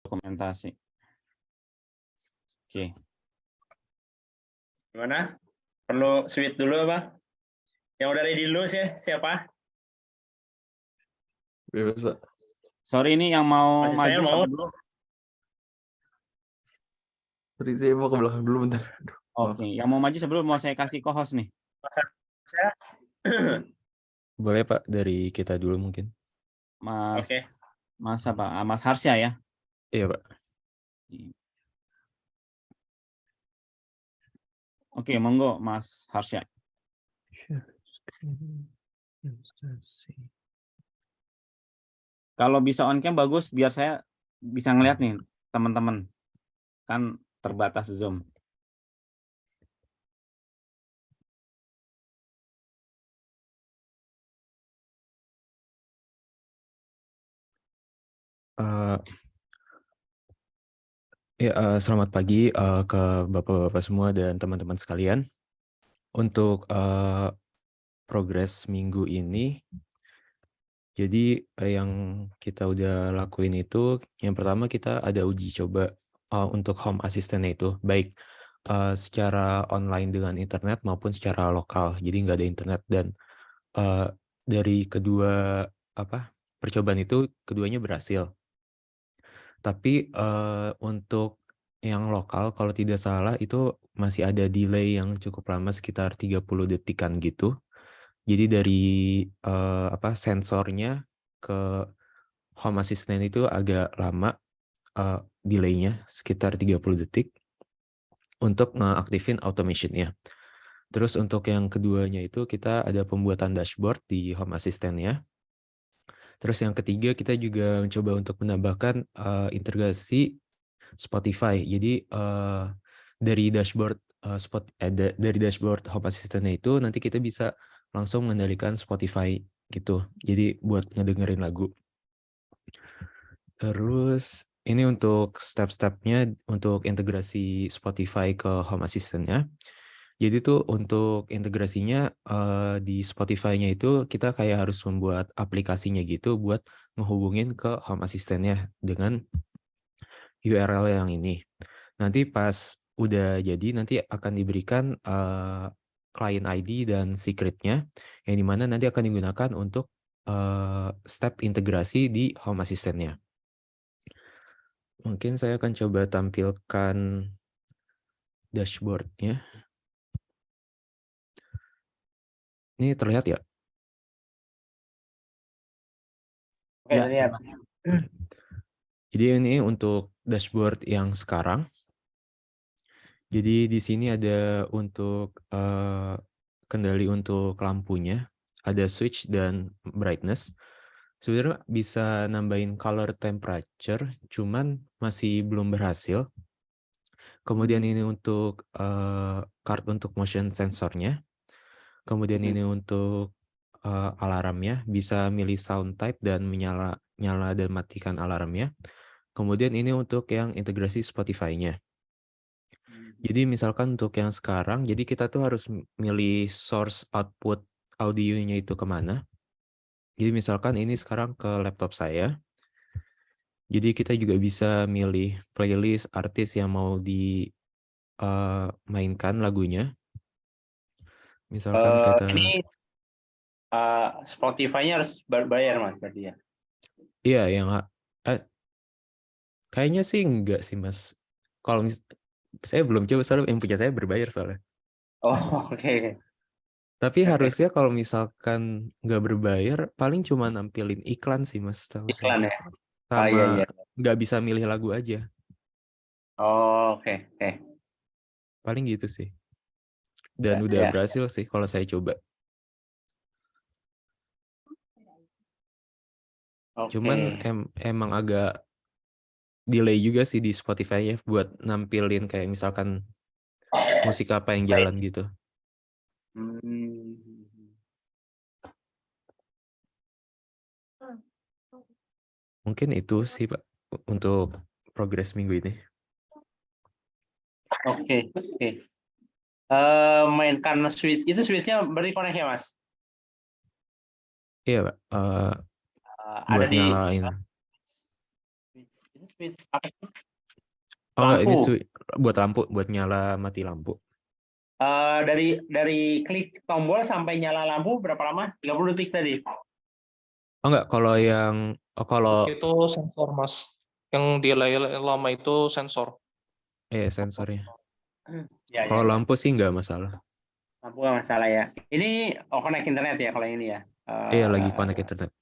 Dokumentasi. Oke. Gimana? Perlu switch dulu apa? Yang udah ready dulu sih, siapa? Bebas, Pak. Sorry, ini yang mau Mas maju Ismail mau? dulu. Sorry, saya mau ke belakang dulu bentar. Aduh, maaf. Oke, yang mau maju sebelum mau saya kasih co-host nih. Saya? Boleh Pak, dari kita dulu mungkin. Mas Oke. Mas apa? Mas Harsya ya. Iya Pak. Oke, monggo Mas Harsya. Kalau bisa on cam bagus biar saya bisa ngeliat nih teman-teman. Kan terbatas Zoom. Selamat pagi ke Bapak-Bapak semua dan teman-teman sekalian. Untuk progres minggu ini, jadi yang kita udah lakuin itu, yang pertama kita ada uji coba untuk home assistant itu, baik secara online dengan internet maupun secara lokal. Jadi nggak ada internet, dan dari kedua percobaan itu keduanya berhasil. Tapi untuk yang lokal kalau tidak salah itu masih ada delay yang cukup lama sekitar 30 detikan gitu. Jadi dari sensornya ke home assistant itu agak lama delaynya sekitar 30 detik untuk ngeaktifin automation-nya. Terus untuk yang keduanya itu kita ada pembuatan dashboard di home assistant-nya. Terus yang ketiga kita juga mencoba untuk menambahkan integrasi Spotify. Jadi dari dashboard dari dashboard home assistant-nya itu nanti kita bisa langsung mengendalikan Spotify gitu. Jadi buat ngedengerin lagu. Terus ini untuk step-stepnya untuk integrasi Spotify ke home assistant-nya. Jadi tuh untuk integrasinya di Spotify-nya itu kita kayak harus membuat aplikasinya gitu buat menghubungin ke home assistant-nya dengan URL yang ini. Nanti pas udah jadi nanti akan diberikan client ID dan secret-nya yang dimana nanti akan digunakan untuk step integrasi di home assistant-nya. Mungkin saya akan coba tampilkan dashboard-nya. Ini terlihat ya? Oke, Ya, lihat. Jadi ini untuk dashboard yang sekarang. Jadi di sini ada untuk kendali untuk lampunya, ada switch dan brightness. Sebenarnya bisa nambahin color temperature, cuman masih belum berhasil. Kemudian ini untuk card untuk motion sensornya. Kemudian ini untuk alarmnya, bisa milih sound type dan nyala dan matikan alarmnya. Kemudian ini untuk yang integrasi Spotify-nya. Jadi misalkan untuk yang sekarang, jadi kita tuh harus milih source output audionya itu kemana. Jadi misalkan ini sekarang ke laptop saya. Jadi kita juga bisa milih playlist artis yang mau dimainkan lagunya. Misalkan kita... Ini Spotify-nya harus bayar, Mas, berarti ya? Iya, yang kayaknya sih enggak sih, Mas. Kalau saya belum coba, soalnya yang punya saya berbayar soalnya. Oh, oke. Tapi harusnya kalau misalkan nggak berbayar, paling cuma nampilin iklan sih, Mas, tahu saya. Iklan ya? Ah, Sama iya, iya. nggak bisa milih lagu aja. Oh, oke. Paling gitu sih. Dan udah Ya. berhasil sih kalau saya coba. Oke. Cuman emang agak delay juga sih di Spotify ya buat nampilin kayak misalkan musik apa yang jalan gitu. Mungkin itu sih Pak untuk progres minggu ini. Oke. Mainkan switch. Itu switch-nya berarti connect ya, Mas? Iya Pak, Ada buat di nyalain. Switch apa sih? Oh enggak, ini Lampu. buat lampu, buat nyala mati lampu. Dari klik tombol sampai nyala lampu berapa lama? 30 detik tadi. Oh enggak, kalau Itu sensor, Mas. Yang delay lama itu sensor. sensornya. Ya, Kalau ya. lampu sih nggak masalah. Lampu nggak masalah ya. Ini connect internet ya kalau ini ya. Iya, lagi connect internet.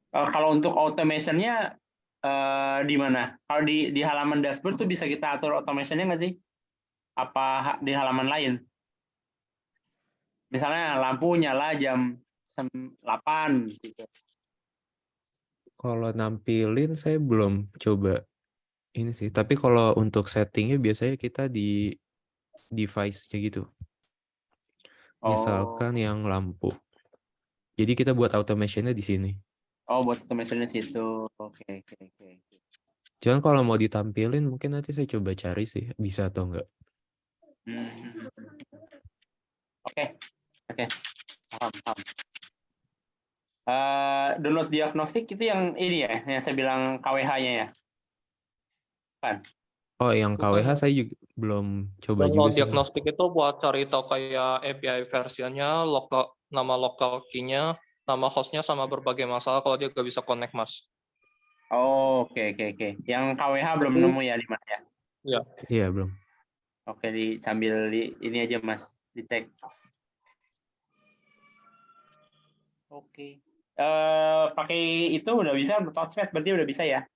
Kalau untuk automation-nya di mana? Kalau di halaman dashboard tuh bisa kita atur automation-nya nggak sih? Apa di halaman lain? Misalnya lampu nyala jam 8 gitu. Kalau nampilin saya belum coba ini sih. Tapi kalau untuk settingnya biasanya kita di device-nya gitu. Misalkan yang lampu. Jadi kita buat automation-nya di sini. Oh, buat automation-nya situ. Oke. Cuman kalau mau ditampilin mungkin nanti saya coba cari sih bisa atau enggak. Oke. Paham. Download diagnostik itu yang ini ya, yang saya bilang KWH-nya ya. Kan? Oh, yang Bukan, KWH Mas. saya juga belum coba juga Download sih. diagnostik itu buat cari tahu kayak API versionnya, nama local key-nya, nama hostnya sama berbagai masalah kalau dia nggak bisa connect, Mas. Oh, oke. Yang KWH belum nemu ya di mana ya? Iya, belum. Oke, sambil ini aja Mas, di tag. Oke. Pakai itu udah bisa, touchpad berarti udah bisa ya?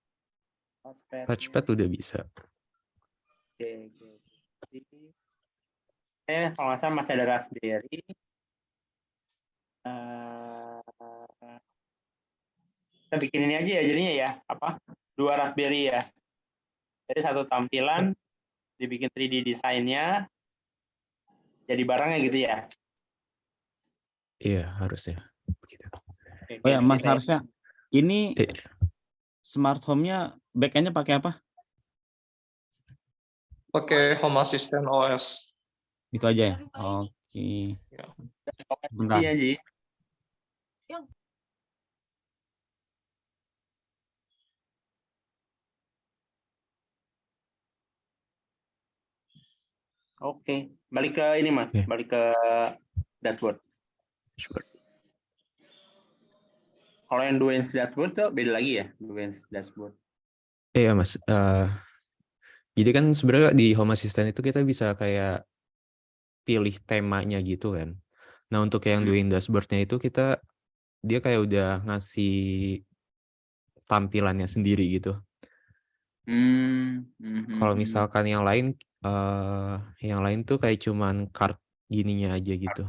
Touchpad udah bisa. Oke. Kalau nggak salah masih ada Raspberry. Kita bikin ini aja ya jadinya ya, 2 Raspberry ya. Jadi satu tampilan, dibikin 3D desainnya, jadi barangnya gitu ya. Iya, harusnya. Begitu. Oh ya, Mas, harusnya ini smart home-nya backend-nya pakai apa? Pakai Home Assistant OS. Itu aja ya? Oke. Ya. Bentar. Iya, Ji. Oke, balik ke ini Mas, Ya. balik ke dashboard. Kalau yang Duens dashboard tuh beda lagi ya, Duens dashboard. Iya, Mas. Jadi kan sebenarnya di Home Assistant itu kita bisa kayak pilih temanya gitu kan. Nah, untuk yang doing dashboard-nya itu dia kayak udah ngasih tampilannya sendiri gitu. Kalau misalkan yang lain tuh kayak cuman card gininya aja gitu.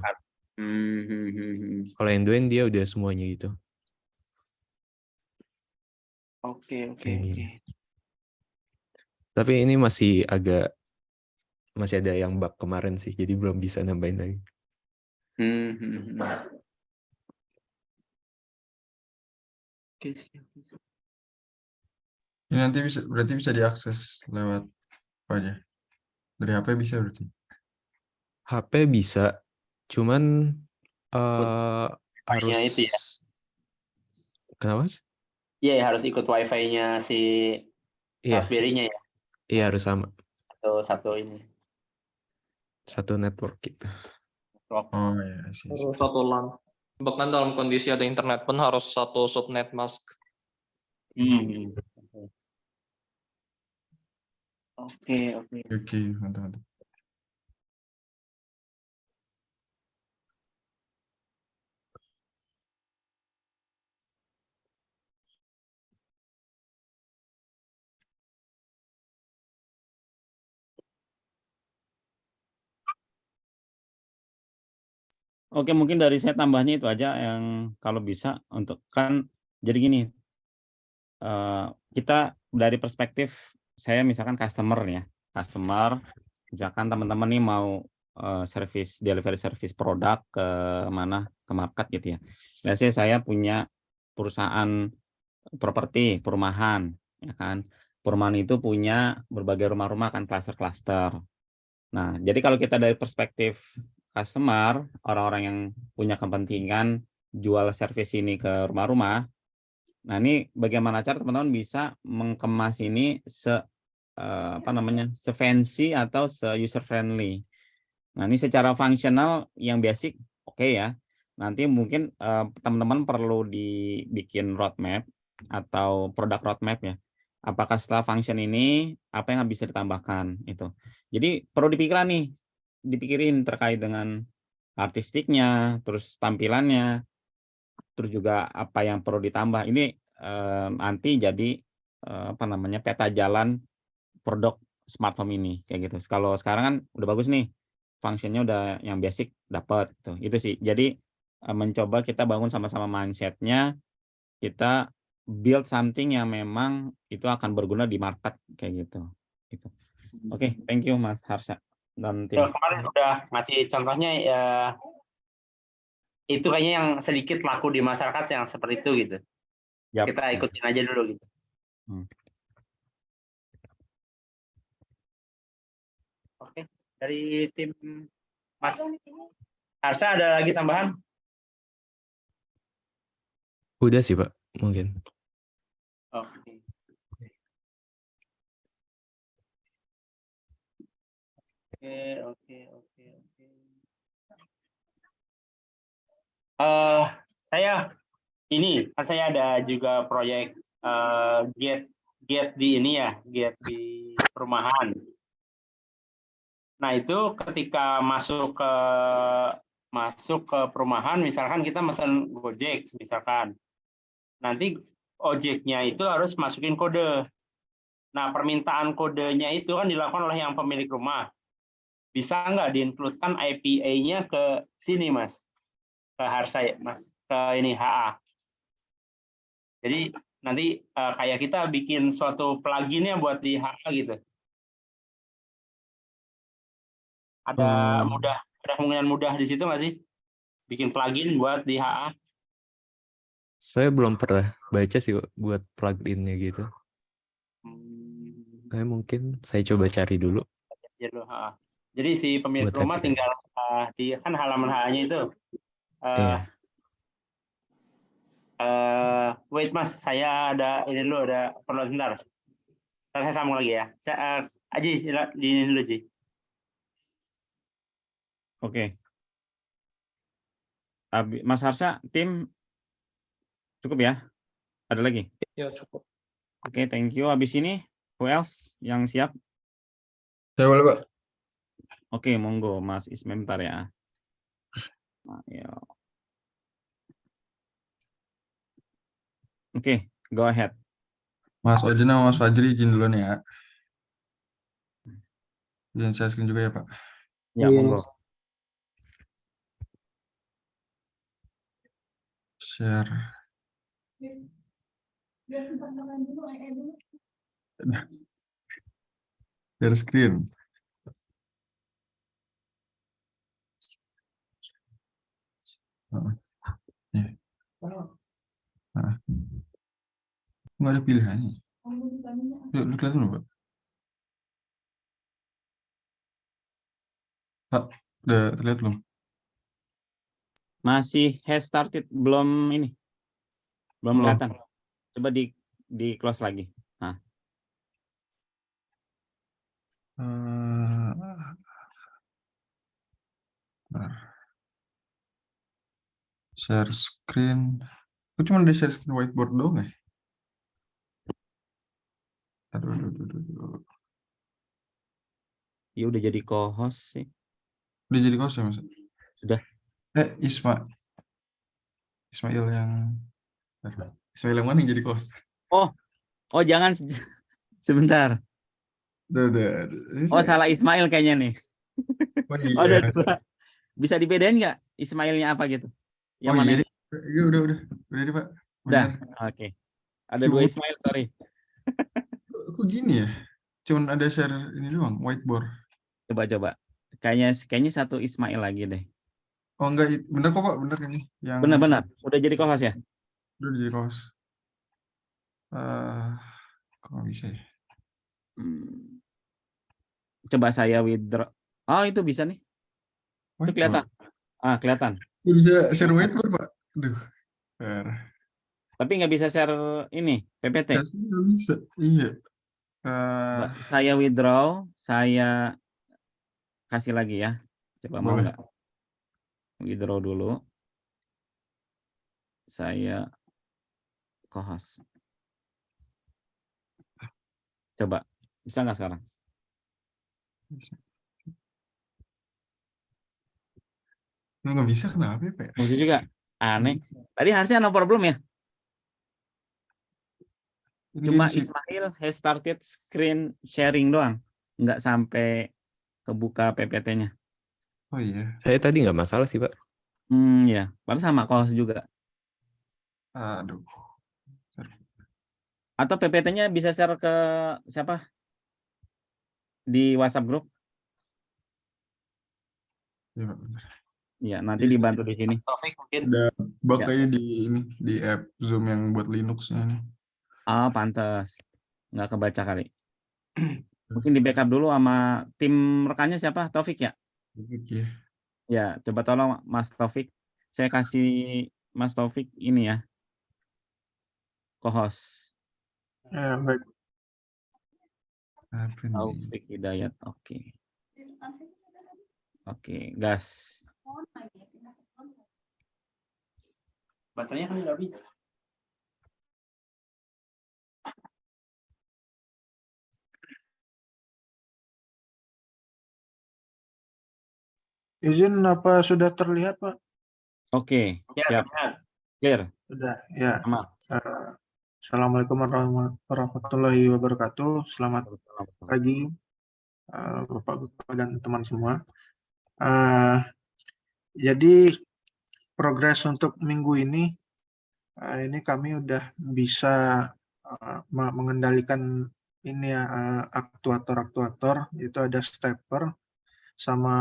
Kalau yang doing dia udah semuanya gitu. Oke. Tapi ini masih ada yang bug kemarin sih, jadi belum bisa nambahin lagi. Oke. Ini nanti berarti bisa diakses lewat apa aja? Dari HP bisa berarti? HP bisa, cuman harus. itu ya? Kenapa, Mas? Iya, harus ikut Wi-Fi-nya si Raspberry-nya ya. Iya, harus sama. Satu ini. Satu network gitu. Oh ya, sih. Harus satu LAN. Bahkan dalam kondisi ada internet pun harus satu subnet mask. Oke. Oke, mantap. Oke, mungkin dari saya tambahnya itu aja yang kalau bisa untuk kan jadi gini. Kita dari perspektif saya misalkan customer misalkan teman-teman nih mau delivery service produk ke mana, ke market gitu ya. Let's say saya punya perusahaan properti perumahan, ya kan. Perumahan itu punya berbagai rumah-rumah kan, klaster-klaster. Nah, jadi kalau kita dari perspektif customer, orang-orang yang punya kepentingan jual servis ini ke rumah-rumah, Nah, ini bagaimana cara teman-teman bisa mengemas ini se-fancy atau se-user friendly. Nah, ini secara fungsional yang basic oke ya. Nanti mungkin teman-teman perlu dibikin roadmap atau produk roadmap ya. Apakah setelah function ini apa yang bisa ditambahkan itu. Jadi perlu dipikirin terkait dengan artistiknya, terus tampilannya, terus juga apa yang perlu ditambah. Ini nanti jadi peta jalan produk smart home ini kayak gitu. Kalau sekarang kan udah bagus nih, fungsinya udah yang basic dapat gitu. Itu sih. Jadi mencoba kita bangun sama-sama mindset-nya, kita build something yang memang itu akan berguna di market kayak gitu. Gitu. Oke, thank you Mas Harsha dan tim. Kemarin udah ngasih contohnya ya, itu kayaknya yang sedikit laku di masyarakat yang seperti itu gitu. Yap. Kita ikutin aja dulu gitu. Oke, dari tim Mas Harsha ada lagi tambahan? Udah sih Pak, mungkin. Oke. Oke. Saya ada juga proyek gate di ini ya, gate di perumahan. Nah, itu ketika masuk ke perumahan, misalkan kita pesan Gojek, misalkan. Nanti ojeknya itu harus masukin kode. Nah, permintaan kodenya itu kan dilakukan oleh yang pemilik rumah. Bisa nggak diinkludkan IPA-nya ke sini, Mas? Ke Harsha, Mas? Ke ini HA. Jadi nanti kayak kita bikin suatu plugin-nya buat di HA gitu. Ada kemungkinan mudah di situ nggak sih? Bikin plugin buat di HA? Saya belum pernah baca sih buat plugin-nya gitu. Mungkin saya coba cari dulu. Jadi si pemilik Buat rumah API. tinggal di kan halaman HA-nya itu. Iya. Wait Mas, saya ada perlu sebentar. Ntar saya sambung lagi ya. Aji, di ini dulu Ji. Oke. Mas Harsha, tim cukup ya? Ada lagi? Ya, cukup. Oke, thank you. Habis ini, who else yang siap? Saya boleh, Pak. Oke, monggo Mas Ismail bentar ya. Ayo. Oke, go ahead. Mas Ojin sama Mas Fajri izin duluan ya. Izin share screen juga ya, Pak. Ya, monggo. Share. Share screen. Nggak ada pilihannya. Yuk, lu lihat dulu, Pak. Pak, udah terlihat belum? Masih has started, belum ini. Belum kelihatan. Coba di close lagi. Nah. Share screen. Kok cuma ada share screen whiteboard doang ya? Aduh. Ya udah jadi co-host sih. Udah jadi host ya, Mas? Sudah. Ismail yang mana yang jadi host? Oh jangan sebentar. Udah. Oh, salah Ismail kayaknya nih. Oh iya. Ada dua. Bisa dibedain nggak Ismailnya apa gitu? Yang mana? Iya, udah deh, Pak. Udah. Oke. Ada dua Ismail, sorry. Kok gini ya? Cuman ada share ini doang, whiteboard. Coba. Kayaknya satu Ismail lagi deh. Oh enggak, bener kok Pak, bener ini. Benar. Udah jadi co-host ya? Udah jadi host. Kok nggak bisa ya? Coba saya withdraw. Oh, itu bisa nih. Itu kelihatan. Kelihatan. Bisa share whiteboard, Pak. Aduh. Tapi nggak bisa share ini PPT. Kasih nggak bisa. Iya. Coba saya withdraw, saya kasih lagi ya. Coba mau Boleh. nggak? Withdraw dulu. Saya co-host. Coba, bisa nggak sekarang? Nggak bisa kenapa ya, Pak? Bisa juga. Aneh. Tadi harusnya no problem ya. Ini Cuma di situ. Ismail has started screen sharing doang. Nggak sampai kebuka PPT-nya. Oh iya. Saya tadi nggak masalah sih, Pak. Ya. Padahal sama co-host juga. Aduh. Atau PPT-nya bisa share ke siapa? Di WhatsApp group. Ya, Pak, bentar. Ya, nanti Bisa. dibantu di sini. Mas Taufik mungkin. Ada bug kayaknya di ini di app Zoom yang buat Linux-nya nih. Oh, pantas. Nggak kebaca kali. Mungkin di backup dulu sama tim rekannya siapa? Taufik ya? Oke. Ya, coba tolong Mas Taufik. Saya kasih Mas Taufik ini ya. Co-host. Ya, baik. Apa nih? Taufik Hidayat. Oke. Oke, gas. Baterainya kan nggak bisa. Izin apa sudah terlihat, Pak? Oke, Ya, siap. terlihat. Clear. Sudah, ya. Aman. Assalamualaikum warahmatullahi wabarakatuh. Selamat pagi, Bapak-Bapak dan teman semua. Jadi progres untuk minggu ini kami udah bisa mengendalikan ini ya, aktuator itu ada stepper sama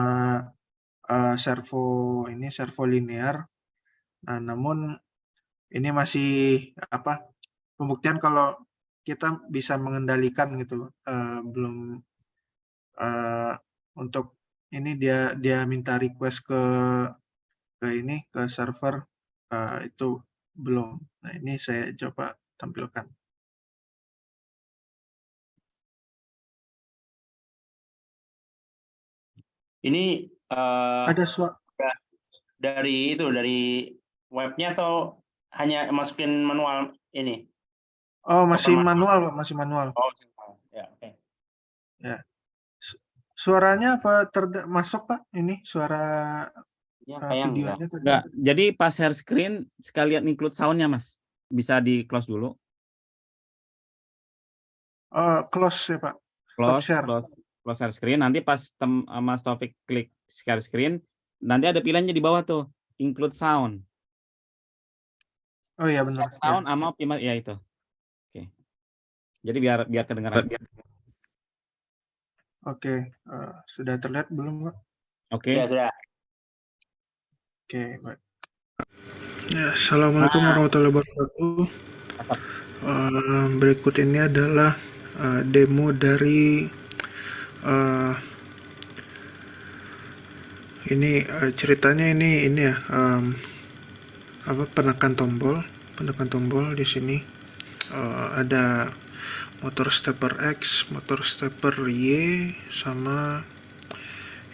servo linear. Nah, namun ini masih pembuktian kalau kita bisa mengendalikan gitu, belum untuk ini dia minta request ke server, itu belum. Nah, ini saya coba tampilkan. Ini Ada dari webnya atau hanya masukin manual ini? Oh, masih Open manual, Pak, masih manual. Oh, ya, oke. Ya. Suaranya apa masuk, Pak? Ini suara Ya, kayak videonya tadi. Enggak, jadi pas share screen sekalian include sound-nya, Mas. Bisa di close dulu. Close ya, Pak. Close share screen. Nanti pas Mas Taufik klik share screen, nanti ada pilihannya di bawah tuh, include sound. Oh iya benar. Sound sama optimal ya itu. Oke. Jadi biar kedengaran. Oke, sudah terlihat belum, Pak? Oke. Ya, sudah. Oke, baik. Ya, assalamualaikum warahmatullahi wabarakatuh. Berikut ini adalah demo dari ceritanya ini ya, penekan tombol di sini. Ada motor stepper X, motor stepper Y, sama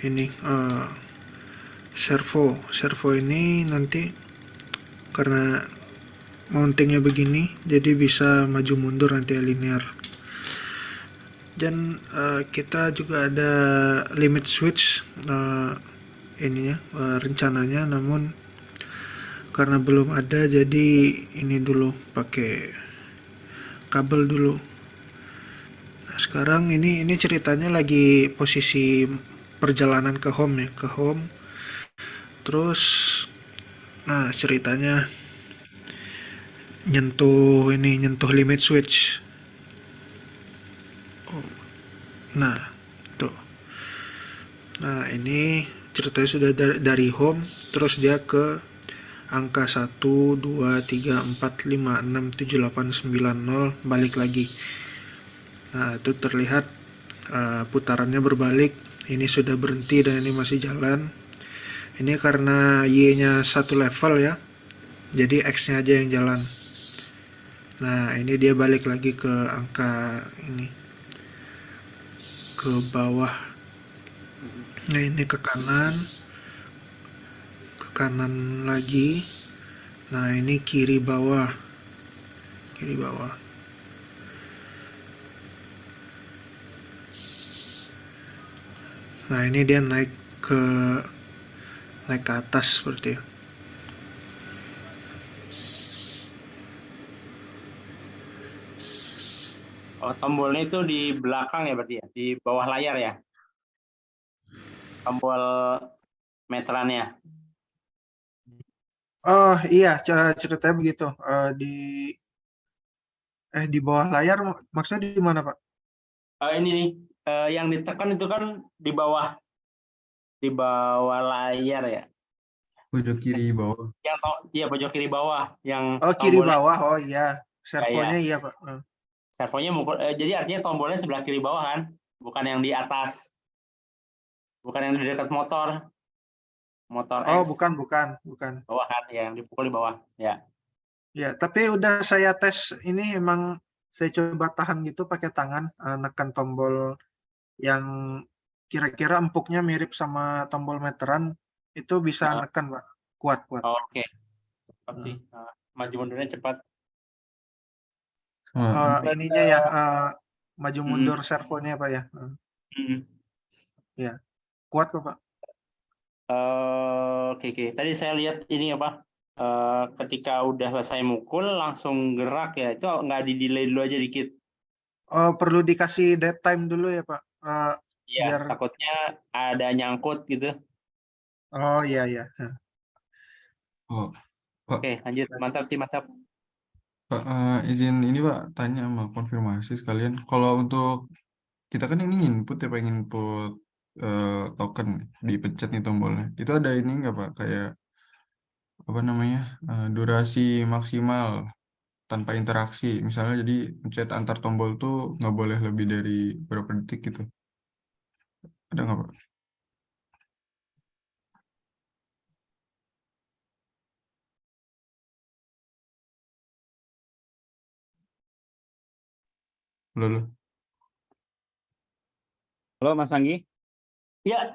ini servo ini nanti karena mountingnya begini jadi bisa maju mundur nanti linear. Dan kita juga ada limit switch rencananya, namun karena belum ada jadi ini dulu pakai kabel dulu. Nah, sekarang ini ceritanya lagi posisi perjalanan ke home ya, terus nah ceritanya nyentuh limit switch. Nah tuh, nah ini ceritanya sudah dari home, terus dia ke angka 1, 2, 3, 4, 5, 6, 7, 8, 9, 0 balik lagi. Nah itu terlihat putarannya berbalik. Ini sudah berhenti dan ini masih jalan. Ini karena Y nya satu level ya, jadi X nya aja yang jalan. Nah, ini dia balik lagi ke angka ini, ke bawah. Nah, ini ke kanan lagi. Nah, ini kiri bawah. Nah, ini dia naik ke atas seperti itu. Oh, tombolnya itu di belakang ya berarti ya, di bawah layar ya, tombol meterannya. Oh iya, ceritanya begitu. Di bawah layar maksudnya di mana, Pak? Ini nih, yang ditekan itu kan di bawah layar ya. Pojok kiri bawah. Yang iya pojok kiri bawah, yang Oh, kiri tombolnya bawah. Oh iya, servonya ya, iya, Pak. servonya jadi artinya tombolnya sebelah kiri bawah kan, bukan yang di atas, bukan yang di dekat motor Oh, X bukan. bawah kan, ya, yang dipukul di bawah ya. Ya, tapi udah saya tes ini, emang saya coba tahan gitu pakai tangan, nekan tombol yang kira-kira empuknya mirip sama tombol meteran, itu bisa Nah, nekan, Pak. Kuat. oke. Cepat sih, maju mundurnya cepat. Ininya ya, maju Mm, mundur servonya, Pak ya. Ya, kuat kok, Pak. Oke. Tadi saya lihat ini apa, ketika udah selesai mukul langsung gerak ya, itu nggak di delay dulu aja dikit. Oh, perlu dikasih dead time dulu ya, Pak. Iya, Biar takutnya ada nyangkut gitu. Oh iya. Oh, Pak, Oke, lanjut. Mantap sih, mantap. Pak, izin ini Pak, tanya sama konfirmasi sekalian. Kalau untuk kita kan ini input ya, pengen input token, dipencet nih tombolnya. Itu ada ini nggak Pak, kayak apa namanya, durasi maksimal tanpa interaksi. Misalnya jadi pencet antar tombol tuh nggak boleh lebih dari berapa detik gitu. Ada nggak Pak? Loh. Halo Mas Anggi, Ya.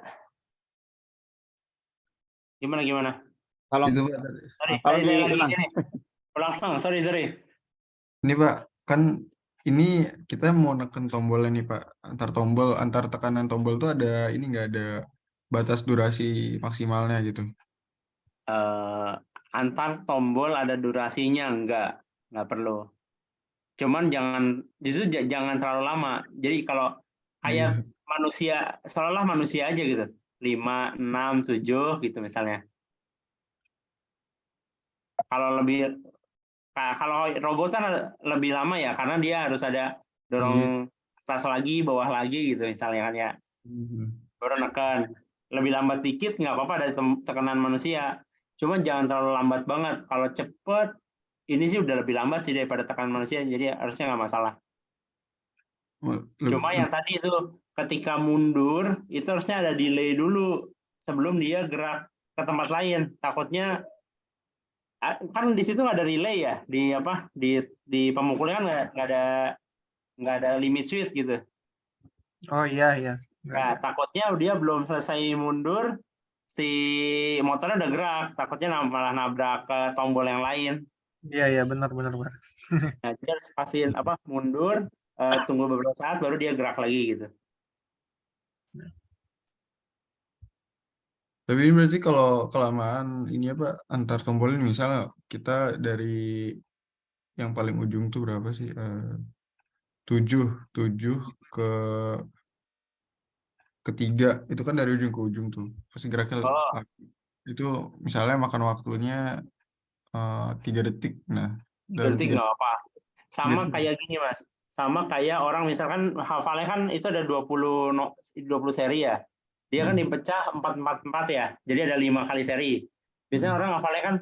Gimana? kalau Itu Pak tadi. Sorry, kalau tadi saya lagi diulang. ini. Ulang. Sorry. Ini Pak, kan ini kita mau neken tombolnya nih Pak. Antar tekanan tombol tuh ada ini nggak ada batas durasi maksimalnya gitu. Antar tombol ada durasinya, nggak perlu. Cuman justru jangan terlalu lama. Jadi kalau kayak Iya. manusia, seolah manusia aja gitu. 5, 6, 7 gitu misalnya. Kalau robot kan lebih lama ya, karena dia harus ada Iya. dorong atas lagi, bawah lagi gitu misalnya kan ya. Mhm. Baru neken. Lebih lambat dikit nggak apa-apa dari tekanan manusia. Cuma jangan terlalu lambat banget. Kalau cepet, ini sih udah lebih lambat sih daripada tekanan manusia, jadi harusnya nggak masalah. Cuma yang tadi itu, ketika mundur, itu harusnya ada delay dulu sebelum dia gerak ke tempat lain. Takutnya, kan di situ nggak ada relay ya, di pemukulnya kan nggak ada limit switch gitu. Oh iya. Nah, takutnya dia belum selesai mundur, si motornya udah gerak, takutnya malah nabrak ke tombol yang lain. Iya, benar. Nah, jadi harus pastiin mundur, tunggu beberapa saat baru dia gerak lagi gitu. Tapi ini berarti kalau kelamaan ini apa antar tombolnya, misal kita dari yang paling ujung tuh berapa sih? 7 ke ketiga itu kan dari ujung ke ujung tuh pasti geraknya Oh, itu misalnya makan waktunya 3 detik. Nah, dalam berarti 3 nggak apa. Sama detik kayak gini, Mas. Sama kayak orang misalkan hafalnya kan itu ada 20 seri ya. Dia kan dipecah 4 ya. Jadi ada 5 kali seri. Biasanya orang hafalnya kan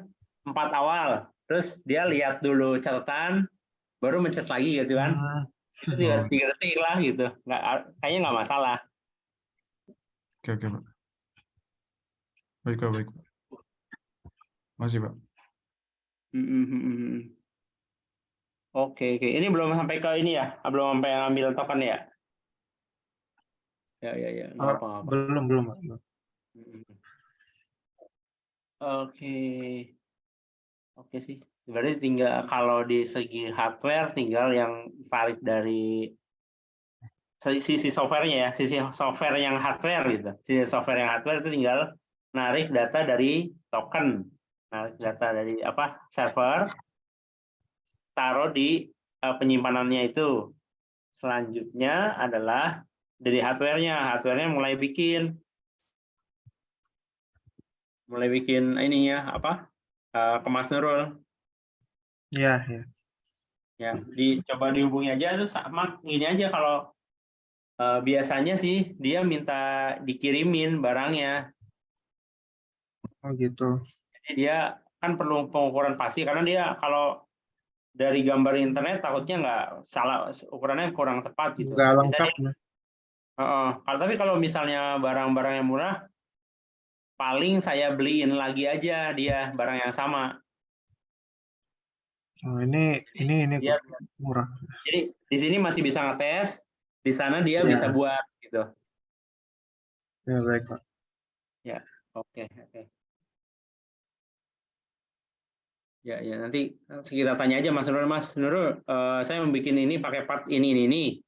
4 awal. Terus dia lihat dulu catatan, baru mencet lagi gitu kan. Itu 3 detik lah gitu. Kayaknya nggak masalah. Oke Pak. Baik Pak. Masih Pak. Oke, oke. Ini belum sampai ke ini ya? Belum sampai ngambil token ya? Ya. Nggak apa-apa. Belum. Oke. Oke sih. Berarti tinggal kalau di segi hardware tinggal yang valid dari sisi softwarenya ya, sisi software yang hardware gitu. Sisi software yang hardware itu tinggal narik data dari token, narik data dari server, taruh di penyimpanannya itu. Selanjutnya adalah dari hardware-nya mulai bikin ini ya kemas Nurul. Iya. Ya, coba dihubungi aja terus sama gini aja kalau biasanya sih dia minta dikirimin barangnya. Oh gitu. Jadi dia kan perlu pengukuran pasti karena dia kalau dari gambar internet takutnya nggak salah, ukurannya kurang tepat gitu. Nggak lengkap. Tapi kalau misalnya barang-barang yang murah, paling saya beliin lagi aja dia barang yang sama. Oh, ini Dia, murah. jadi di sini masih bisa ngetes, di sana dia Iya. bisa buat gitu. Ya baik Pak. Ya, oke. Ya, nanti kita tanya aja Mas Nurul. Mas Nurul, saya membuat ini pakai part ini.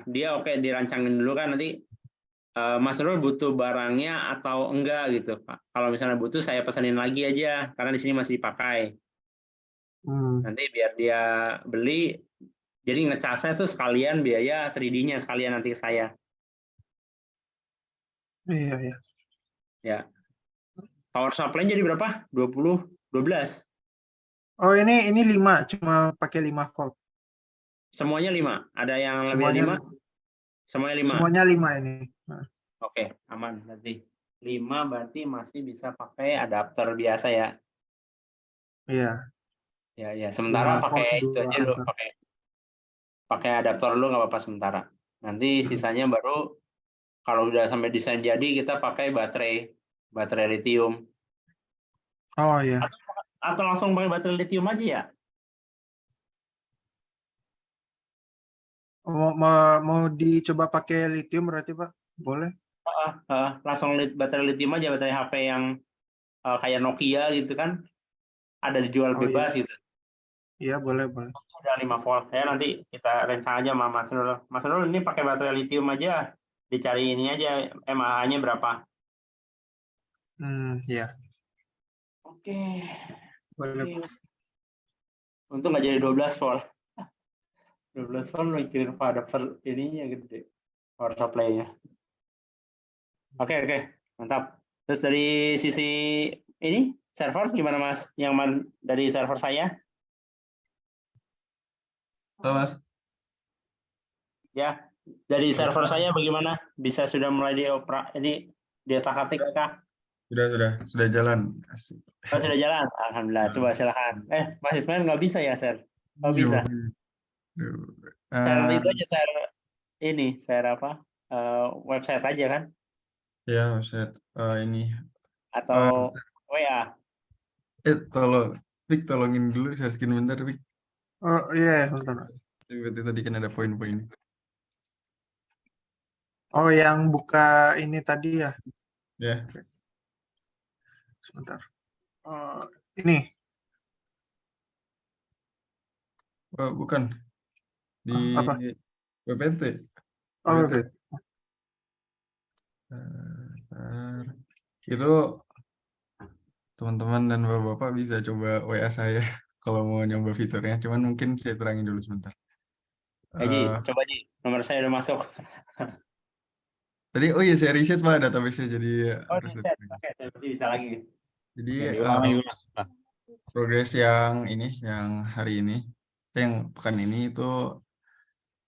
Dia oke dirancangin dulu kan, nanti Mas Nurul butuh barangnya atau enggak gitu, Pak. Kalau misalnya butuh saya pesanin lagi aja karena di sini masih dipakai. Nanti biar dia beli, jadi ngecasnya tuh sekalian biaya 3D-nya sekalian nanti ke saya. Iya. Ya. Power supply jadi berapa? 12. Oh ini 5, cuma pakai 5 volt. Semuanya 5. Ada yang Semuanya lebih 5? Semuanya 5. Semuanya 5 ini. Oke, aman berarti. 5 berarti masih bisa pakai adapter biasa ya. Iya. Ya. Sementara 5 pakai volt, itu aja dulu, pakai adaptor dulu nggak apa-apa sementara. Nanti sisanya baru kalau udah sampai desain jadi kita pakai baterai lithium. Oh iya. Atau langsung pakai baterai lithium aja ya? Mau dicoba pakai lithium berarti Pak? Boleh? Langsung baterai lithium aja, baterai HP yang kayak Nokia gitu kan, ada dijual bebas gitu. Iya boleh. Udah 5 volt ya, nanti kita rencana aja sama Mas Nurul. Mas Nurul ini pakai baterai lithium aja, dicari ini aja mAh-nya berapa. Iya. Oke. Boleh. Untung nggak jadi 12 volt. 12 volt mikirin adapter ininya gede, power supply-nya. Oke, mantap. Terus dari sisi ini server gimana Mas? Yang dari server saya? Mas. Ya, dari server saya bagaimana? Bisa sudah mulai diotak-atik kah? Sudah jalan. Asik. Oh, sudah jalan? Alhamdulillah. Coba silakan. Mas Ismail nggak bisa ya, Sir? Oh, bisa. Share itu aja, share website aja kan? Ya, website ini. Atau WA? Tolongin dulu saya skin bentar, Vic. Oh iya, bentar. Berarti tadi kan ada poin-poin. Oh yang buka ini tadi ya? Ya. Sebentar. Ini. Oh, bukan. Di Apa? WPT. Oh, oke. Itu teman-teman dan bapak-bapak bisa coba WA saya kalau mau nyoba fiturnya. Cuman mungkin saya terangin dulu sebentar. Ji, coba Ji, nomor saya udah masuk. Tadi saya riset Pak database-nya jadi harus riset. Oke, berarti bisa lagi. Jadi progres yang hari ini, yang pekan ini itu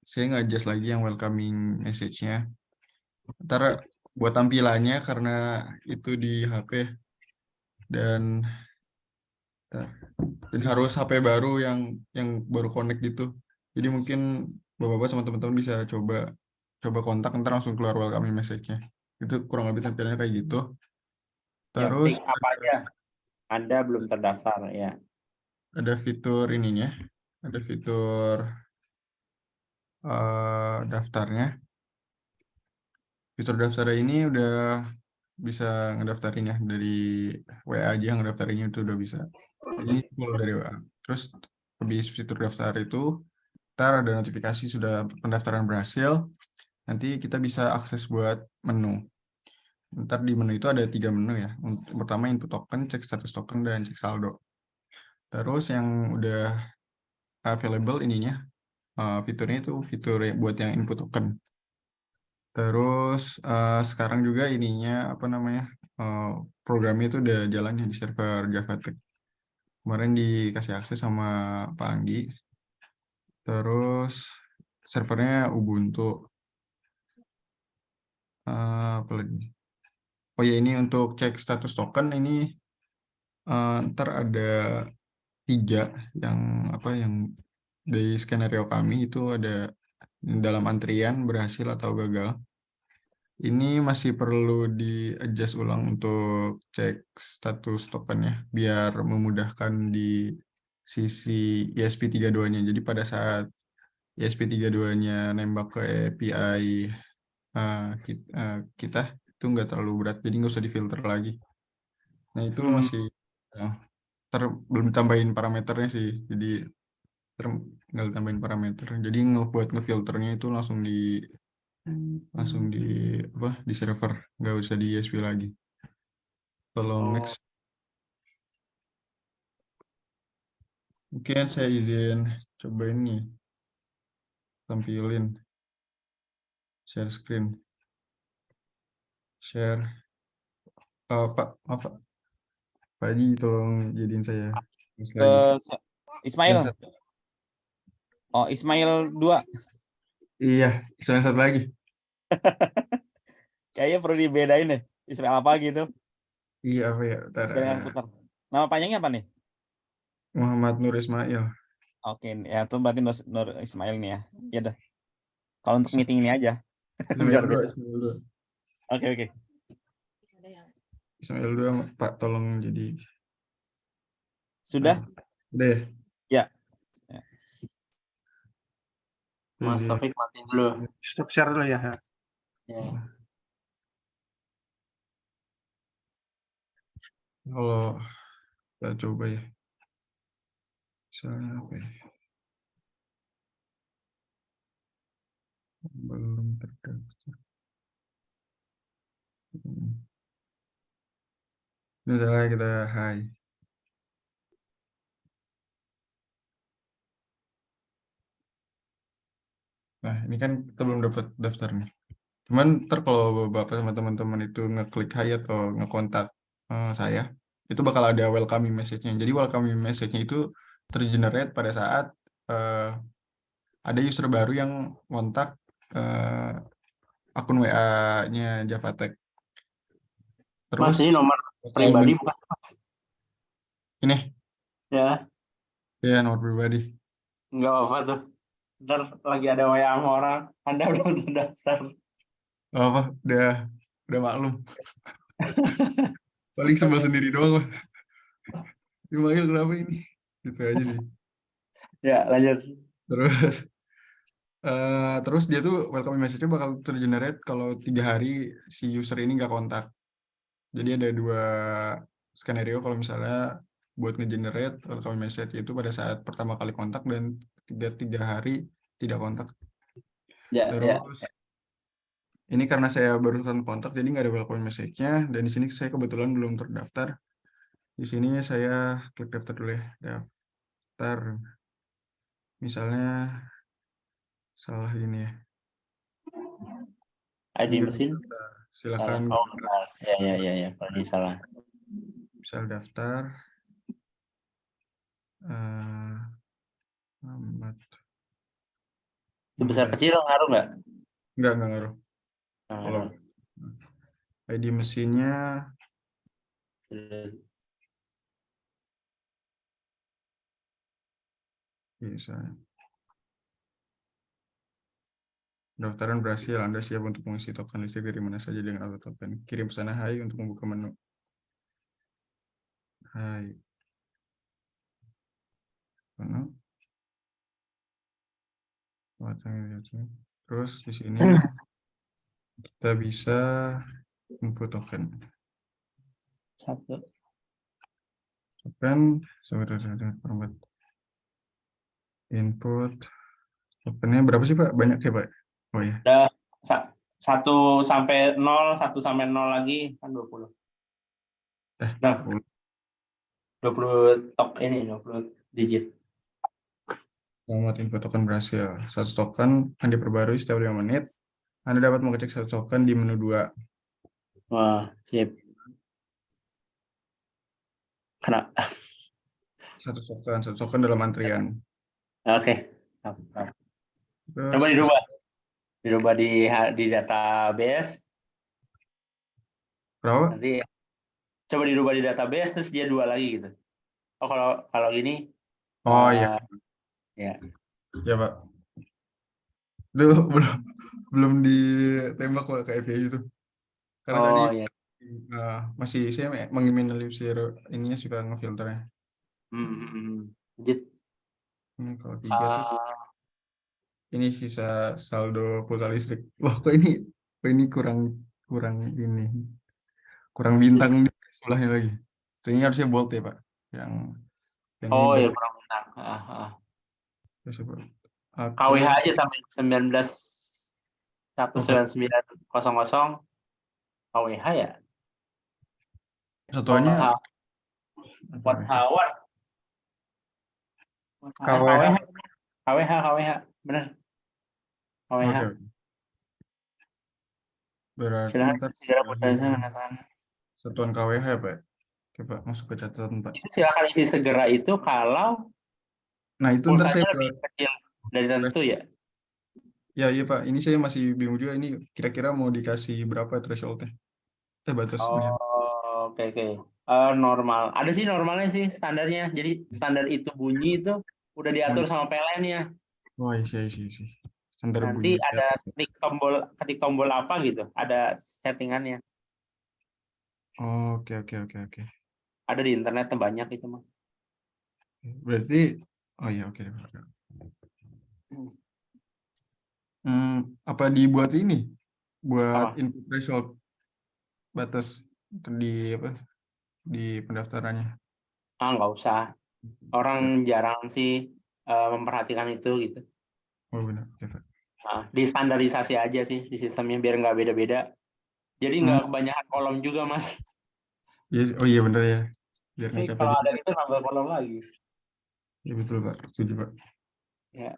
saya nge-adjust lagi yang welcoming message-nya. Ntar buat tampilannya karena itu di HP dan harus HP baru yang baru connect gitu. Jadi mungkin bapak-bapak sama teman-teman bisa coba kontak, ntar langsung keluar welcoming message-nya. Itu kurang lebih tampilannya kayak gitu. Terus apa aja? Anda belum terdaftar ya. ada fitur ininya, ada fitur daftarnya. Fitur daftar ini udah bisa ngedaftarin ya dari WA aja, ngedaftarinnya itu udah bisa. Jadi mulai dari WA. Terus habis fitur daftar itu, ntar ada notifikasi sudah pendaftaran berhasil. Nanti kita bisa akses buat menu. Ntar di menu itu ada 3 menu ya. Pertama input token, cek status token, dan cek saldo. Terus yang udah available ininya, fiturnya itu fitur buat yang input token. Terus sekarang juga ininya apa namanya, programnya itu udah jalannya di server JavaTech. Kemarin dikasih akses sama Pak Anggi. Terus servernya Ubuntu. Apa lagi? Oh ya, ini untuk cek status token ini ntar ada 3 yang apa yang dari skenario kami itu ada dalam antrian, berhasil atau gagal. Ini masih perlu di-adjust ulang untuk cek status tokennya biar memudahkan di sisi ESP32-nya. Jadi pada saat ESP32-nya nembak ke API kita itu nggak terlalu berat, jadi nggak usah difilter lagi. Nah itu masih belum tambahin parameternya sih, jadi tinggal tambahin parameter. Jadi buat ngefilternya itu langsung di apa di server, nggak usah di ESP lagi. Tolong next. Mungkin saya izin coba ini tampilin share screen, share. Pak, maaf Pak, Pak Haji tolong jadiin saya lagi. Ke Ismail. Dan Oh, Ismail 2. iya, Ismail satu lagi. Kayaknya perlu dibedain deh. Ismail apa gitu. Iya apa ya? Bentar, Jangan tukar. Nama panjangnya apa nih? Muhammad Nur Ismail. Oke, ya itu berarti Nur Ismail nih ya. Ya udah. Kalau untuk meeting ini aja. Ismail 2, Ismail 2. Oke. Ismail 2, Pak tolong jadi. Sudah? Udah ya? Ya. Mas Taufik matiin dulu. Stop share dulu ya. Ya. Kalau kita coba ya. Misalnya apa ya? Belum terdaftar. Misalnya kita hai. Nah, ini kan kita belum dapat daftar nih. Cuman ntar kalau Bapak sama teman-teman itu ngeklik hai atau ngekontak saya, itu bakal ada welcoming message-nya. Jadi welcoming message-nya itu tergenerate pada saat ada user baru yang ngontak akun WA-nya JavaTech. Terus Mas, ini nomor pribadi bukan? ini Ya, ya nomor pribadi. nggak apa-apa tuh. Ntar lagi ada WA sama orang, Anda belum terdaftar. Apa? Udah maklum. Paling sebel sendiri doang. Dipanggil kenapa ini? Gitu aja sih. Ya, lanjut. Terus dia tuh welcome message-nya bakal tergenerate kalau 3 hari si user ini nggak kontak. Jadi ada 2 skenario kalau misalnya buat ngegenerate welcome message itu pada saat pertama kali kontak dan 3 hari tidak kontak. Ya. Terus ini karena saya barusan kontak jadi nggak ada welcome message-nya, dan di sini saya kebetulan belum terdaftar. Di sini saya klik daftar dulu ya. Daftar. Misalnya salah gini ya. ID mesin. Silakan. Oh, benar. Ya. Ini salah. Misal daftar. Amat. Sebesar kecil ngaruh nggak? Enggak ngaruh. Kalau ID mesinnya bisa. Pendaftaran berhasil. Anda siap untuk mengisi token listrik dari mana saja dengan auto token. Kirim pesan hai untuk membuka menu. Hai. Mana? Terus di sini kita bisa input token. Satu. Token, sebentar, perempat. Input tokennya berapa sih Pak? Banyak ya Pak? Oh ya. Udah 1 sampai 0, 1 sampai 0 lagi kan 20. Nah, 20 ini 20 digit. Selamat input token berhasil. Satu token akan diperbarui setiap 5 menit. Anda dapat mengecek satu token di menu 2. Wah, sip. Kena. Satu token dalam antrian. Oke. Terus, Coba dirubah di database. berapa? Nanti coba dirubah di database terus dia 2 lagi gitu. Oh, kalau gini. Oh iya. Ya. Ya Pak. Itu belum ditembak Pak ke API itu. Karena tadi Oh ya. masih saya mengiminalisir ininya suka ngefilternya. Digit. Ini kalau 3 tuh ini sisa saldo pulsa listrik. Wah, kok ini kurang ini. Kurang bintang di sebelahnya lagi. Itu ini harusnya bold ya, Pak. Yang ini Oh ya, bold. kurang benar. Terus, Pak. KWH aja sampai 19.199.00 KWH ya. Satuannya Watt hour. KWH. KWH, benar. KWH. Oke. Berarti Silahkan ntar segera bertanya menandakan. satuan KWH ya, Pak. Oke, Pak, masuk ke catatan, Pak. Itu silakan isi segera itu kalau Nah, itu ntar saya pulsanya lebih kecil dari tentu ya. Ya, iya Pak. Ini saya masih bingung juga. Ini kira-kira mau dikasih berapa threshold-nya? Batasnya. Oh, oke. Normal. Ada sih normalnya sih standarnya. Jadi standar itu bunyi itu udah diatur sama PLN-nya. Oh, isi. Standar Nanti bunyi. ada ketik tombol apa gitu. Ada settingannya. Oh, oke. Ada di internet banyak itu mah. Berarti, oh iya, oke. Apa dibuat ini? Buat input threshold batas di pendaftarannya? Nggak usah. Orang jarang sih memperhatikan itu gitu. Oh benar, oke Pak. Di standarisasi aja sih di sistemnya biar nggak beda-beda. Jadi nggak kebanyakan kolom juga, Mas. Oh iya benar ya. Biar nggak capek Kalau juga. ada itu nambah kolom lagi. Ya betul Pak, setuju Pak. Ya.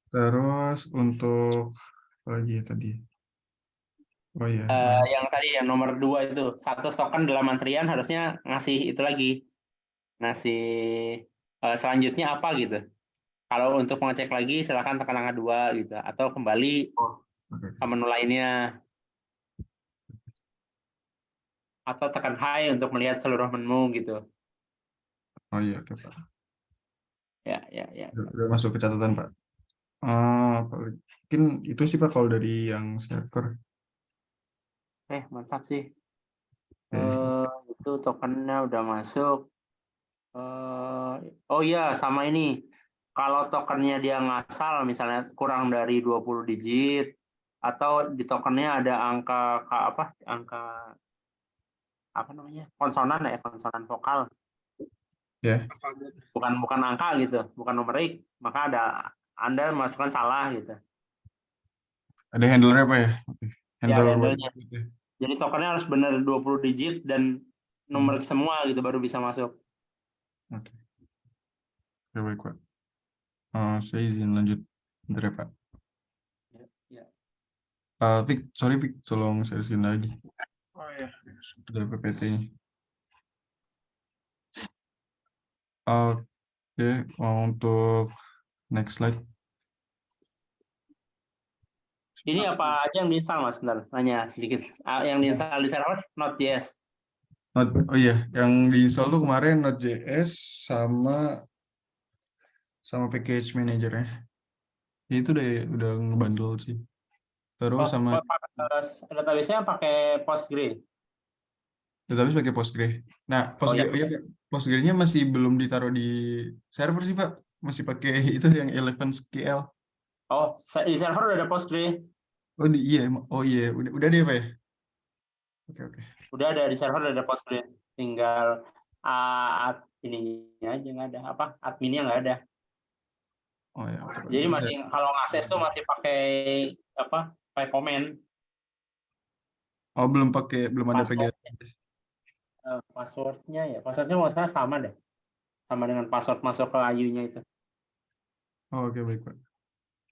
Terus untuk apa lagi ya tadi? Oh iya. Yang tadi yang nomor 2 itu 1 token dalam antrian harusnya ngasih itu lagi. Ngasih selanjutnya apa gitu. Kalau untuk mengecek lagi silakan tekan angka 2 gitu atau kembali ke menu lainnya. Atau tekan high untuk melihat seluruh menu gitu. Oh iya, oke Pak. Ya. Udah masuk ke catatan Pak. Mungkin itu sih Pak kalau dari yang server. Mantap sih. Oke. Itu tokennya udah masuk. Oh iya, sama ini. Kalau tokennya dia ngasal, misalnya kurang dari 20 digit, atau di tokennya ada angka apa namanya? Konsonan vokal. Ya. Bukan angka gitu, bukan numerik, maka Anda masukkan salah gitu. Ada handlernya Pak ya? Ya, ada handlernya. Jadi tokennya harus benar 20 digit dan numerik semua gitu baru bisa masuk. Oke. Baik Pak. Saya izin lanjut. Bentar ya Pak. Ya. Vic, sorry Vic, tolong share lagi. Oh ya. Ada PPT-nya. Oke, untuk next slide. Ini apa aja yang diinstal, Mas? Bentar, nanya sedikit. Yang diinstal di server Node.js. Oh iya, yang diinstal tuh kemarin Node.js sama package manager-nya. Ya, itu udah ngebundle sih. Terus sama database-nya pakai Postgre. database pakai Postgre. Nah, Oh ya. Postgre-nya masih belum ditaruh di server sih, Pak. Masih pakai itu yang 11SQL. Oh, di server udah ada Postgre. Oh iya, udah deh, Pak ya. Oke. Udah ada di server udah ada Postgre. Tinggal ininya aja nggak ada. Adminnya nggak ada. Oh ya, oke, Pak. Jadi Nanti masih kalau ngakses tuh masih pakai pakai komen belum ada password. PG. Passwordnya nggak salah sama deh. Sama dengan password masuk ke IU-nya itu. Oh, oke, baik, Pak.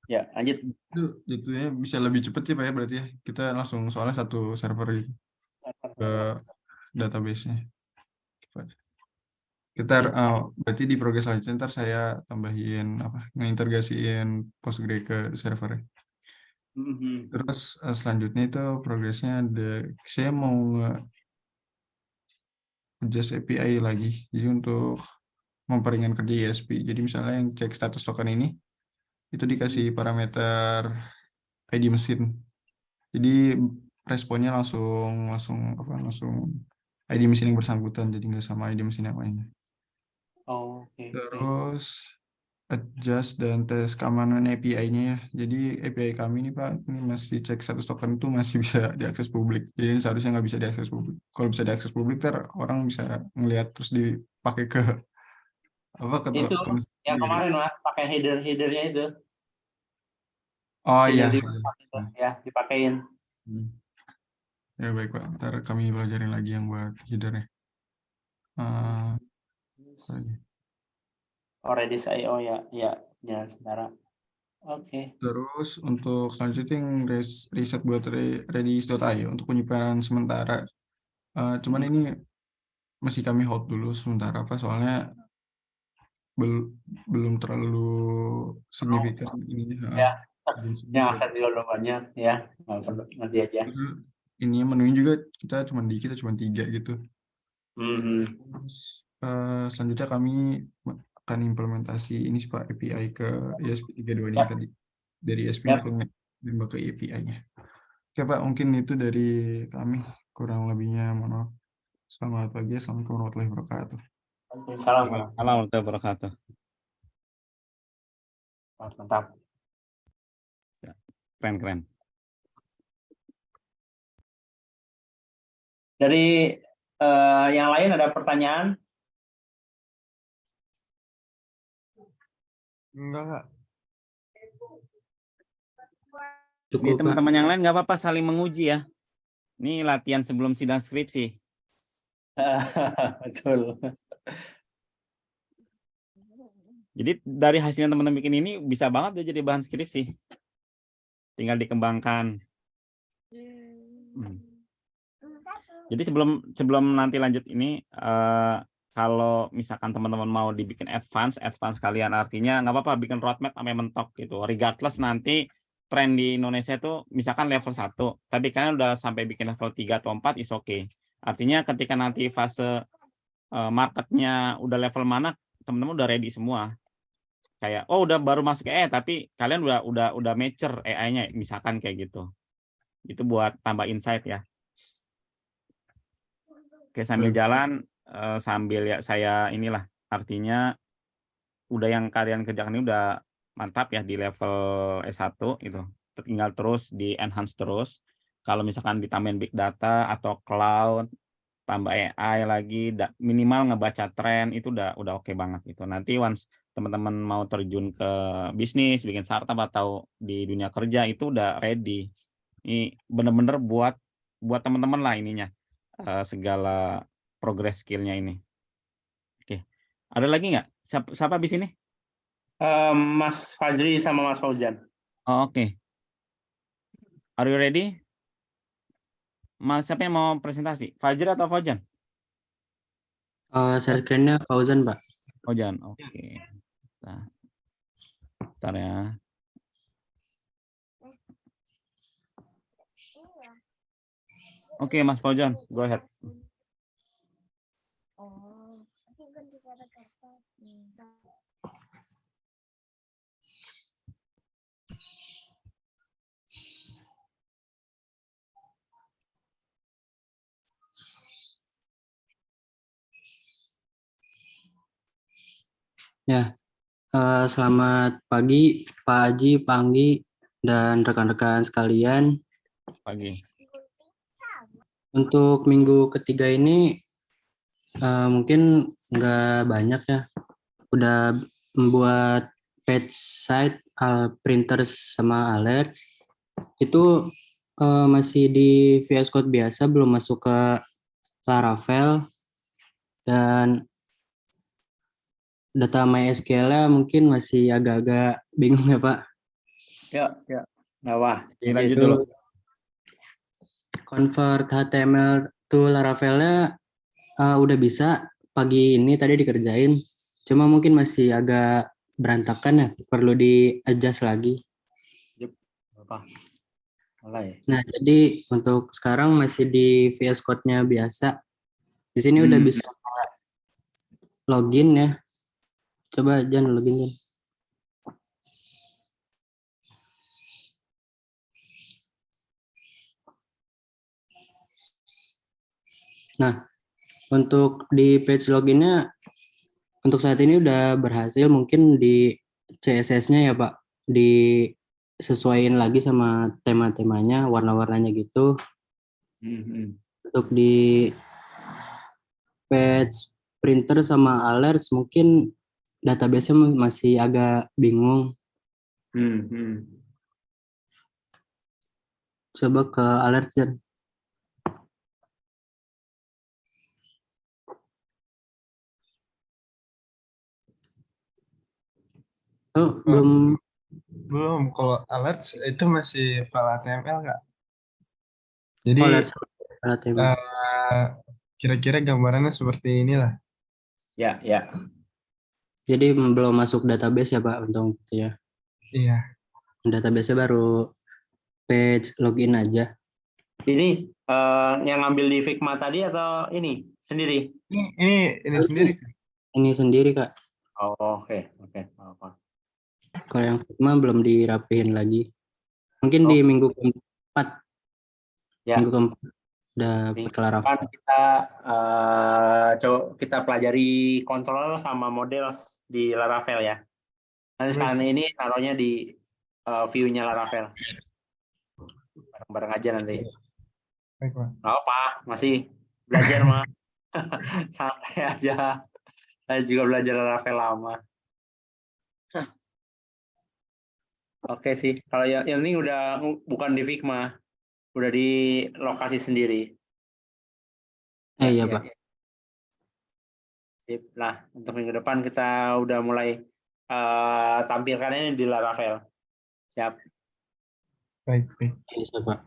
Ya, lanjut. Itu jatuhnya bisa lebih cepet ya, Pak ya, berarti ya. Kita langsung soalnya satu server gitu ke database-nya. Berarti di progres selanjutnya ntar saya tambahin ngintegrasiin Postgre ke server. Terus selanjutnya itu progresnya saya mau adjust API lagi. Jadi untuk memperingan kerja ISP. Jadi misalnya yang cek status token ini itu dikasih parameter ID mesin. Jadi responnya langsung ID mesin yang bersangkutan, jadi nggak sama ID mesin yang lainnya. Oke. Terus adjust dan tes keamanan API-nya ya. Jadi API kami ini Pak, ini masih cek status token itu masih bisa diakses publik. Jadi ini seharusnya nggak bisa diakses publik. Kalau bisa diakses publik, orang bisa ngelihat terus dipakai ke Itu token yang sendiri. kemarin Mas pakai headernya itu. Oh iya. Header itu ya dipakein. Ya baik Pak, ntar kami pelajarin lagi yang buat headernya. Redis IO ya saudara. Oke. Terus untuk selanjutnya yang riset buat Redis.io untuk penyimpanan sementara. Cuman ini masih kami hold dulu sementara Pak, soalnya belum terlalu signifikan ininya. Ya. Yang aset juga banyak ya. Nggak perlu nanti aja. Ini menunya juga kita cuma 3 gitu. Terus selanjutnya kami akan implementasi ini Pak API ke ESP32 ini tadi. Dari ESP nembak ke API-nya. Oke Pak, mungkin itu dari kami. Kurang lebihnya mohon maaf. Selamat pagi, assalamualaikum warahmatullahi wabarakatuh. Assalamualaikum warahmatullahi wabarakatuh. Mantap. Keren. Dari yang lain ada pertanyaan? Enggak, Kak. Jadi teman-teman yang lain nggak apa-apa saling menguji ya. Ini latihan sebelum sidang skripsi. Betul. Jadi dari hasilnya teman-teman bikin ini bisa banget ya jadi bahan skripsi. Tinggal dikembangkan. Jadi sebelum nanti lanjut ini, kalau misalkan teman-teman mau dibikin advance kalian artinya nggak apa-apa bikin roadmap sampai mentok gitu. Regardless nanti tren di Indonesia itu misalkan level 1, tapi kalian udah sampai bikin level 3 atau 4 is okay. Artinya ketika nanti fase marketnya udah level mana, teman-teman udah ready semua. Kayak udah baru masuk tapi kalian udah mature AI-nya misalkan kayak gitu. Itu buat tambah insight ya. Oke, sambil jalan sambil ya saya inilah artinya udah yang kalian kerjakan ini udah mantap ya di level S1 itu. Tinggal terus di enhance terus. Kalau misalkan ditambahin big data atau cloud, tambah AI lagi, minimal ngebaca tren itu udah oke banget itu. Nanti once teman-teman mau terjun ke bisnis, bikin startup atau di dunia kerja itu udah ready. Ini bener-bener buat teman-teman lah ininya segala progress skillnya ini. Oke, ada lagi nggak? Siapa di sini? Mas Fajri sama Mas Fauzan. Oke. Are you ready? Mas siapa yang mau presentasi? Fajri atau Fauzan? Share screen-nya Fauzan, Pak. Fauzan, oke. Nah, bentar ya. Oke, Mas Fauzan, go ahead. Ya, selamat pagi Pak Haji, Pak Anggi, dan rekan-rekan sekalian. Pagi. Untuk minggu ketiga ini mungkin nggak banyak ya. Udah membuat page site, printers sama alert. Itu masih di VS Code biasa, belum masuk ke Laravel. Dan data MySQL-nya mungkin masih agak-agak bingung ya Pak. Ya. Nah, Lanjut Itu dulu. convert HTML to Laravel-nya udah bisa pagi ini tadi dikerjain. Cuma mungkin masih agak berantakan ya, perlu di-adjust lagi. Apa? Mulai. Nah, jadi untuk sekarang masih di VS Code-nya biasa. Di sini udah bisa login ya. Coba jangan login Jan. Nah, untuk di page loginnya untuk saat ini udah berhasil, mungkin di CSS-nya ya Pak, disesuaiin lagi sama tema-temanya, warna-warnanya gitu. Untuk di page printer sama alerts mungkin database-nya masih agak bingung. Coba ke alert Jan. Oh, belum. Belum, kalau alert itu masih file HTML nggak? Jadi Alert HTML. kira-kira gambarannya seperti inilah. Ya. Jadi belum masuk database ya Pak untuk itu ya. Iya. Database-nya baru page login aja. Ini yang ngambil di Figma tadi atau ini sendiri? Ini sendiri. Ini sendiri Kak. Oh, oke. Apa? Kalau yang Figma belum dirapihin lagi. Mungkin di minggu keempat. Ya. Minggu keempat udah Minggu pakai Laravel. depan kita pelajari kontrol sama model di Laravel ya. Nanti sekarang ini taruhnya di view-nya Laravel. Bareng-bareng aja nanti. Baik, Pak. Nggak apa, masih belajar mah. Santai aja. Saya juga belajar Laravel lama. Oke sih, kalau yang ini udah bukan di Figma, udah di lokasi sendiri. Iya Pak. Sip. Nah, untuk minggu depan kita udah mulai tampilkan ini di Laravel. Siap. Baik. Bisa Pak.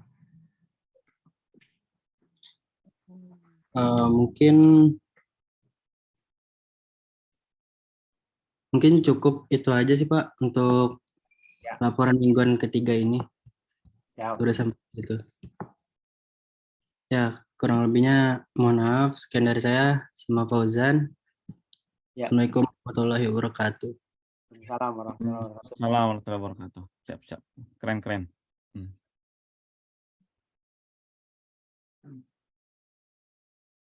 Mungkin cukup itu aja sih Pak untuk laporan mingguan ketiga ini. Siap. Udah sampai situ. Ya, kurang lebihnya mohon maaf. Sekian dari saya, Sima Fauzan. Ya. Assalamualaikum warahmatullahi wabarakatuh. Assalamualaikum warahmatullahi wabarakatuh. Siap. Keren.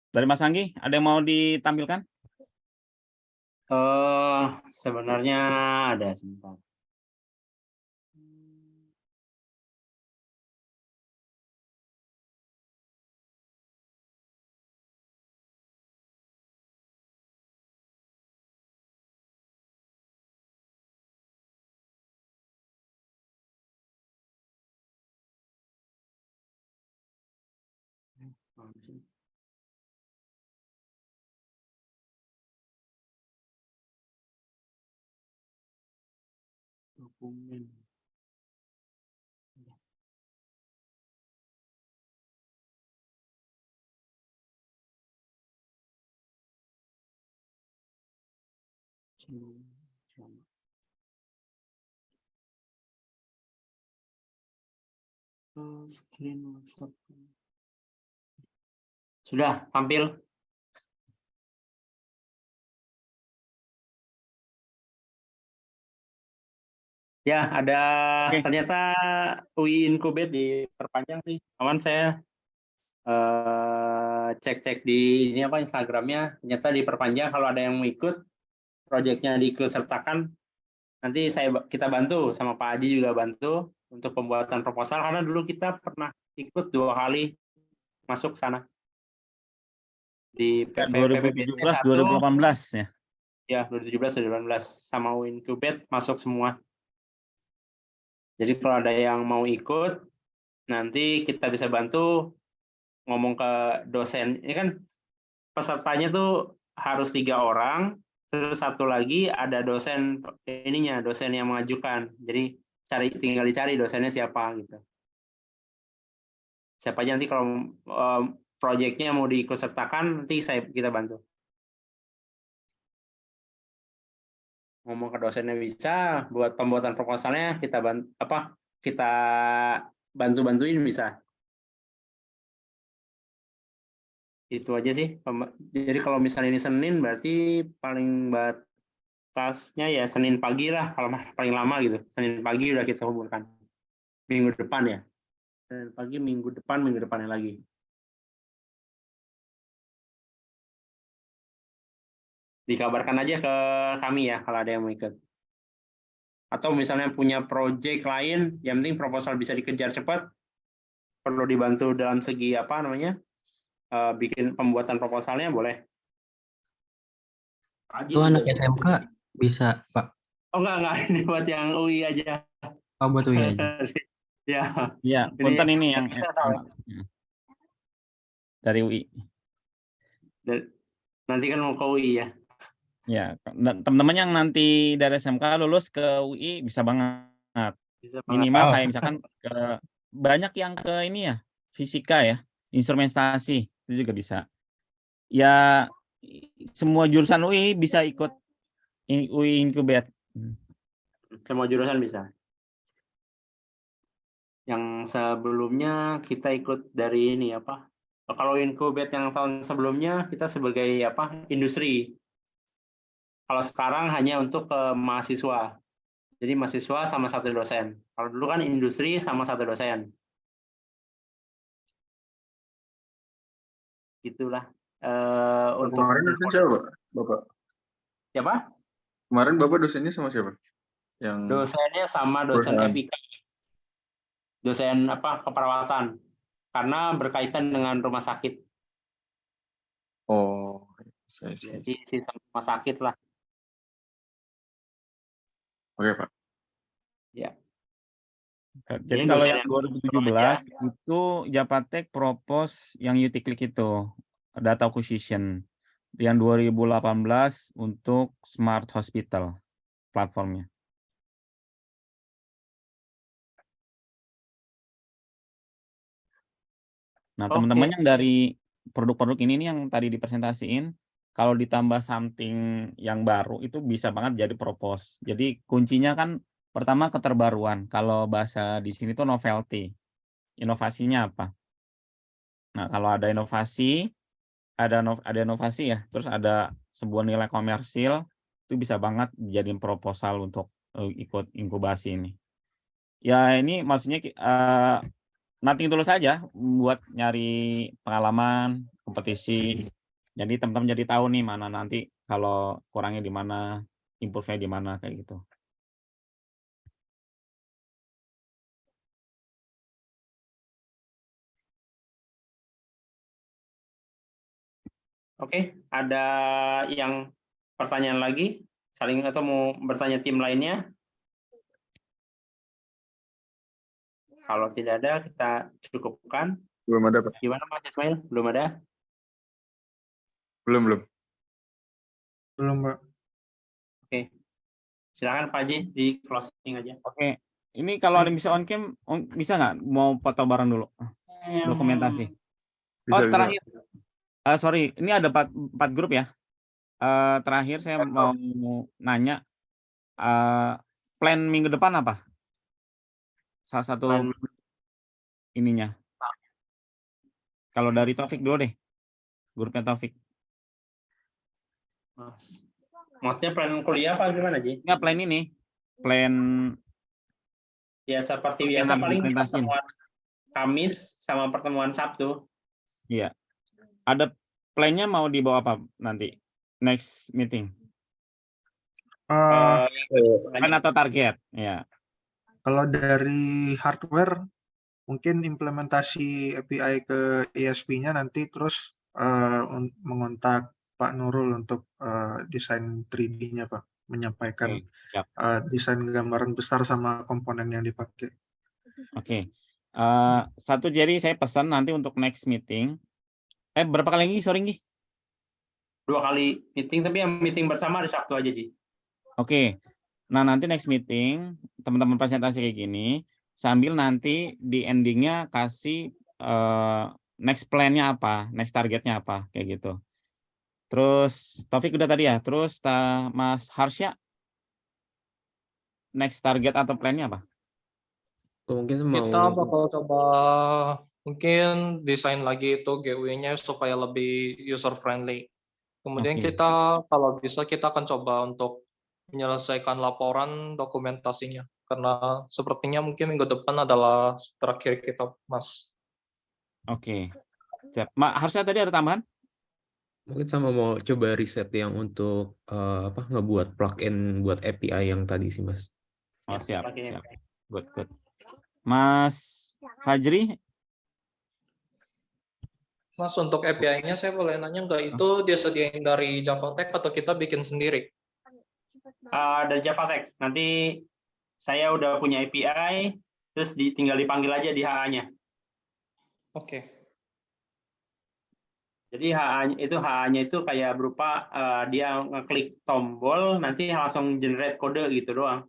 Dari Mas Anggi, ada yang mau ditampilkan? Sebenarnya ada sebentar. Dokumen. Sudah tampil. Ya, ada ternyata UI Incubate diperpanjang sih. Aman saya cek di ini apa Instagramnya, ternyata diperpanjang. Kalau ada yang mau ikut proyeknya diikutsertakan, nanti kita bantu sama Pak Haji juga bantu untuk pembuatan proposal, karena dulu kita pernah ikut 2 kali masuk sana di 2017 PPPBT 1, 2018 ya. ya 2017 2018 sama Wincubate masuk semua. Jadi kalau ada yang mau ikut, nanti kita bisa bantu ngomong ke dosen. Ini kan pesertanya tuh harus 3 orang, terus satu lagi ada dosen dosen yang mengajukan. Jadi tinggal dicari dosennya siapa gitu. Siapa aja nanti kalau proyeknya mau diikutsertakan, nanti kita bantu. Ngomong ke dosennya bisa, buat pembuatan proposalnya kita bantu-bantuin bisa. Itu aja sih. Jadi kalau misalnya ini Senin, berarti paling batasnya ya Senin pagi lah, kalau paling lama gitu. Senin pagi udah kita kumpulkan. Minggu depan ya. Senin pagi, minggu depannya lagi. Dikabarkan aja ke kami ya kalau ada yang mau ikut. Atau misalnya punya proyek lain, yang penting proposal bisa dikejar cepat, perlu dibantu dalam segi bikin pembuatan proposalnya boleh. Itu anak SMK bisa, Pak. Oh enggak, ini buat yang UI aja. Oh, buat UI aja. Ya. Iya, punten ini yang dari UI. Nanti kan mau ke UI ya. Ya, teman-teman yang nanti dari SMK lulus ke UI bisa banget. Minimal kayak misalkan banyak yang ke ini ya, fisika ya, instrumentasi itu juga bisa. Ya, semua jurusan UI bisa ikut UI Incubate. Semua jurusan bisa. Yang sebelumnya kita ikut dari ini apa? Kalau Incubate yang tahun sebelumnya kita sebagai industri. Kalau sekarang hanya untuk mahasiswa. Jadi mahasiswa sama 1 dosen. Kalau dulu kan industri sama 1 dosen. Gitulah. Untuk kemarin dosen siapa, Bapak? Siapa? Kemarin Bapak dosennya sama siapa? Yang Dosennya sama dosen perusahaan. FIK. Dosen keperawatan. Karena berkaitan dengan rumah sakit. Oh, saya sih. Jadi sistem rumah sakit lah. Oke, Pak. Ya. Jadi Ini kalau dosen yang yang 2017 itu Japatek propose yang UTClick itu data acquisition. Yang 2018 untuk Smart Hospital platformnya. Nah, teman-teman yang dari produk-produk ini nih yang tadi dipresentasiin, kalau ditambah something yang baru itu bisa banget jadi propose. Jadi kuncinya kan pertama keterbaruan. Kalau bahasa di sini tuh novelty. Inovasinya apa? Nah, kalau ada inovasi, ada inovasi ya, terus ada sebuah nilai komersil, itu bisa banget dijadiin proposal untuk ikut inkubasi ini. Ya ini maksudnya nothing tulus saja buat nyari pengalaman, kompetisi. Jadi teman-teman jadi tahu nih mana nanti kalau kurangnya di mana, improve-nya di mana kayak gitu. Oke, ada yang pertanyaan lagi? Saling atau mau bertanya tim lainnya? Kalau tidak ada, kita cukupkan. Belum ada, Pak. Gimana Mas Ismail? Belum ada? Belum. Belum, Pak. Oke. Silakan Pak Haji di closing aja. Oke, ini kalau ada yang bisa on cam, bisa nggak mau foto bareng dulu? Dokumentasi. Bisa, terakhir. Sorry, ini ada 4 grup ya. Terakhir saya mau nanya, plan minggu depan apa? Salah satu ininya. Kalau dari Taufik dulu deh, grupnya Taufik. Maksudnya plan kuliah apa gimana, Ji? Nggak, plan ini, plan Ya seperti yang biasa habis paling dipresentasiin. pertemuan Kamis sama pertemuan Sabtu. Iya. Ada plan-nya mau dibawa apa nanti? Next meeting. Eh, Plan atau target? Ya. Kalau dari hardware, mungkin implementasi API ke ESP-nya nanti terus mengontak Pak Nurul untuk desain 3D-nya, Pak. Menyampaikan Oke, siap. desain gambaran besar sama komponen yang dipakai. Oke. Satu, jadi saya pesan nanti untuk next meeting. Berapa kali lagi, sorry, Gi? 2 kali meeting, tapi yang meeting bersama hari Sabtu aja, Ji. Oke. Nah, nanti next meeting, teman-teman presentasi kayak gini, sambil nanti di endingnya kasih next plan-nya apa, next targetnya apa, kayak gitu. Terus Taufik udah tadi ya, terus Mas Harsya, next target atau plan-nya apa? Mungkin Kita mau bakal coba mungkin desain lagi itu gateway-nya supaya lebih user friendly. Kemudian Oke. kita kalau bisa kita akan coba untuk menyelesaikan laporan dokumentasinya karena sepertinya mungkin minggu depan adalah terakhir kita, Mas. Oke. Siap. Harsya tadi ada tambahan? mungkin sama mau coba riset yang untuk ngebuat plugin buat API yang tadi sih, Mas. Oh, siap, Pakai siap. Good, good. Mas Fajri, Mas, untuk API-nya saya boleh nanya nggak itu disediain dari JavaTech atau kita bikin sendiri? dari JavaTech. Nanti saya udah punya API, terus tinggal dipanggil aja di HA-nya. Oke. Jadi HA-nya itu kayak berupa dia ngeklik tombol, nanti langsung generate kode gitu doang.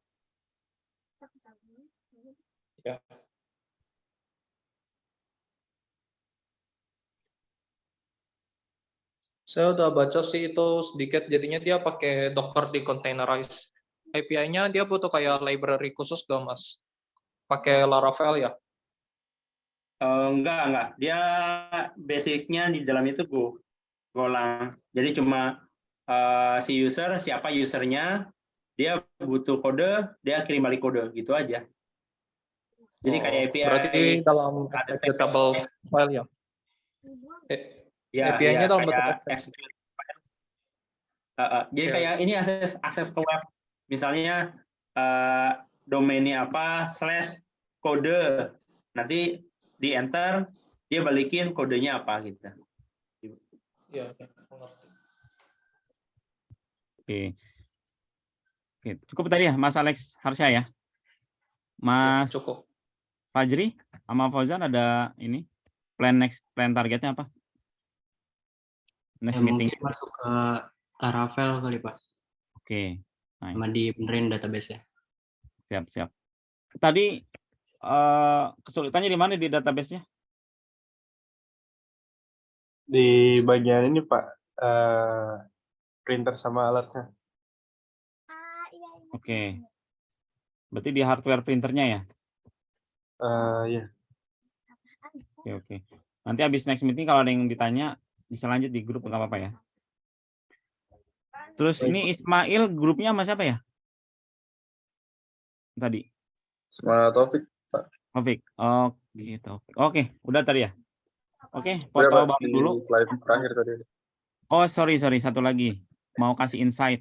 Ya. Saya udah baca sih itu sedikit, jadinya dia pakai Docker di containerize. API-nya dia butuh kayak library khusus gak, Mas? Pakai Laravel ya? Enggak. Dia basic-nya di dalam itu Golang. Jadi cuma si user, siapa usernya, dia butuh kode, dia kirim balik kode, gitu aja. Jadi kayak API. Berarti dalam executable file ya? API-nya dalam bentuk execute. Jadi kayak ini akses ke web. Misalnya domainnya apa, /kode. Nanti di enter, dia balikin kodenya apa gitu. Iya, mengerti. oke. Cukup tadi ya, Mas Alex Harsya ya. Mas Cukup. Fajri sama Fauzan ada ini plan targetnya apa? Next meeting. Mungkin masuk ke Laravel kali, Pak. Oke. Nice. Sama dibenerin database-nya. Siap. Tadi kesulitannya di mana di database-nya? Di bagian ini, Pak, printer sama alatnya. Oke. Berarti di hardware printernya ya? Ya. Oke. Nanti habis next meeting kalau ada yang ditanya bisa lanjut di grup, nggak apa-apa ya. Terus ini Ismail grupnya sama siapa ya? Tadi. Sama Taufik, Pak. Taufik. Gitu. Oke, udah tadi ya. Oke, Udah, foto Pak, balik di dulu. slide terakhir tadi. Oh, sorry, satu lagi. Mau kasih insight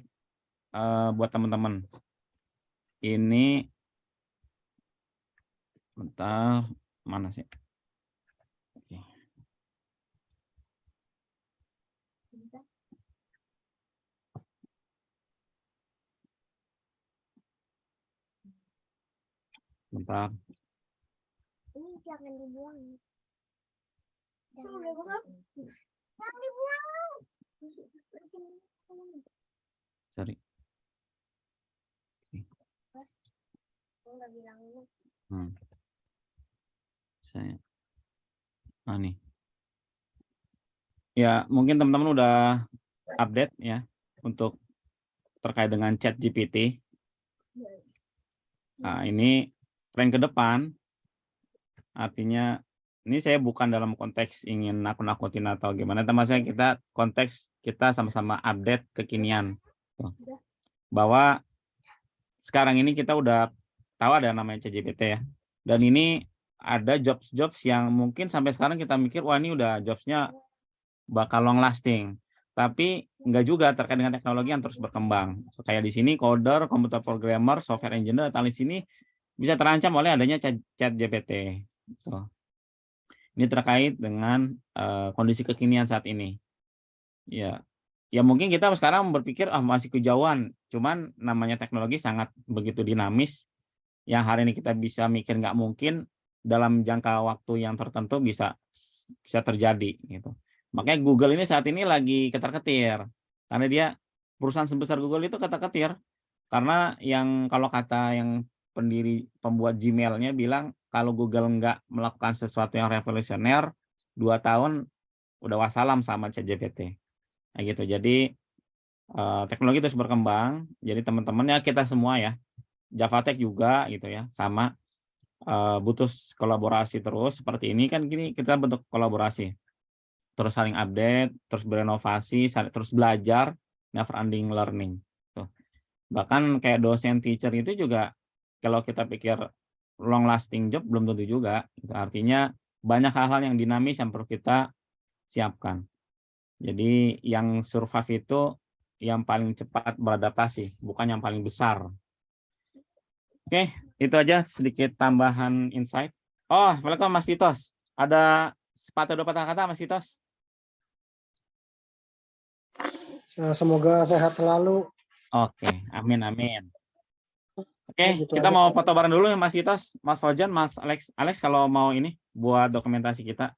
buat teman-teman. Ini bentar, mana sih? Oke. Bentar. Ini jangan dibuang. Jangan dibuang. Sorry. Enggak bilang lu. Saya. Nih. Ya, mungkin teman-teman udah update ya untuk terkait dengan ChatGPT. Nah, ini tren ke depan. Artinya ini saya bukan dalam konteks ingin nakut-nakutin atau gimana, teman saya, kita konteks kita sama-sama update kekinian. Bahwa sekarang ini kita udah tahu ada namanya ChatGPT ya. Dan ini ada jobs yang mungkin sampai sekarang kita mikir, wah ini udah jobsnya bakal long lasting. tapi enggak juga terkait dengan teknologi yang terus berkembang. Kayak di sini coder, computer programmer, software engineer, analis ini bisa terancam oleh adanya chat GPT. Gitu. Ini terkait dengan kondisi kekinian saat ini. Ya, ya mungkin kita sekarang berpikir masih kejauhan, cuman namanya teknologi sangat begitu dinamis. Yang hari ini kita bisa mikir nggak mungkin, dalam jangka waktu yang tertentu bisa terjadi gitu. Makanya Google ini saat ini lagi ketar-ketir, karena dia perusahaan sebesar Google itu ketar-ketir, karena yang kalau kata yang pembuat Gmail-nya bilang kalau Google nggak melakukan sesuatu yang revolusioner, 2 tahun udah wassalam sama ChatGPT. Nah gitu. Jadi teknologi terus berkembang. Jadi teman-teman ya kita semua ya, Javatech juga gitu ya, sama butuh kolaborasi terus seperti ini kan, gini kita bentuk kolaborasi. Terus saling update, terus berinovasi, terus belajar, never ending learning. Tuh. Bahkan kayak dosen teacher itu juga kalau kita pikir long lasting job belum tentu juga. Gitu. Artinya banyak hal-hal yang dinamis yang perlu kita siapkan. Jadi yang survive itu yang paling cepat beradaptasi, bukan yang paling besar. Oke, itu aja sedikit tambahan insight. Oh, welcome Mas Titos. Ada sepatah 2 patah kata Mas Titos? Semoga sehat selalu. Oke, amin amin. Oke, gitu kita aja, mau Pak. foto bareng dulu ya Mas Titos, Mas Fauzan, Mas Alex kalau mau ini buat dokumentasi kita.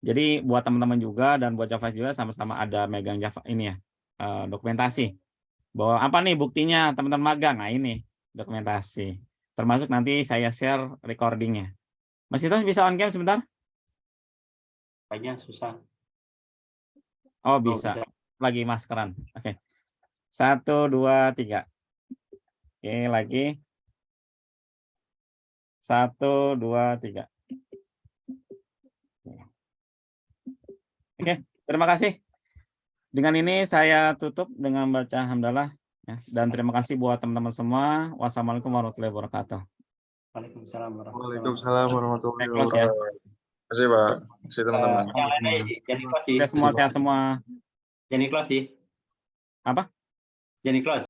Jadi buat teman-teman juga dan buat Java juga sama-sama ada megang Java ini ya, dokumentasi. Bahwa apa nih buktinya teman-teman magang? Nah ini dokumentasi. Termasuk nanti saya share recordingnya. Mas Titos bisa on cam sebentar? Kayaknya susah. Oh bisa. Lagi maskeran. Oke. 1, 2, 3. Oke, lagi. 1, 2, 3. Oke, terima kasih. Dengan ini saya tutup dengan baca hamdalah ya, dan terima kasih buat teman-teman semua. Wassalamualaikum warahmatullahi wabarakatuh. Waalaikumsalam Waalaikumsalam warahmatullahi Saya close ya. wabarakatuh. Terima kasih Pak. Terima kasih teman-teman. Yang lainnya jadi close sih. Sehat semua, sehat semua. Jadi close sih. Apa? Jadi close.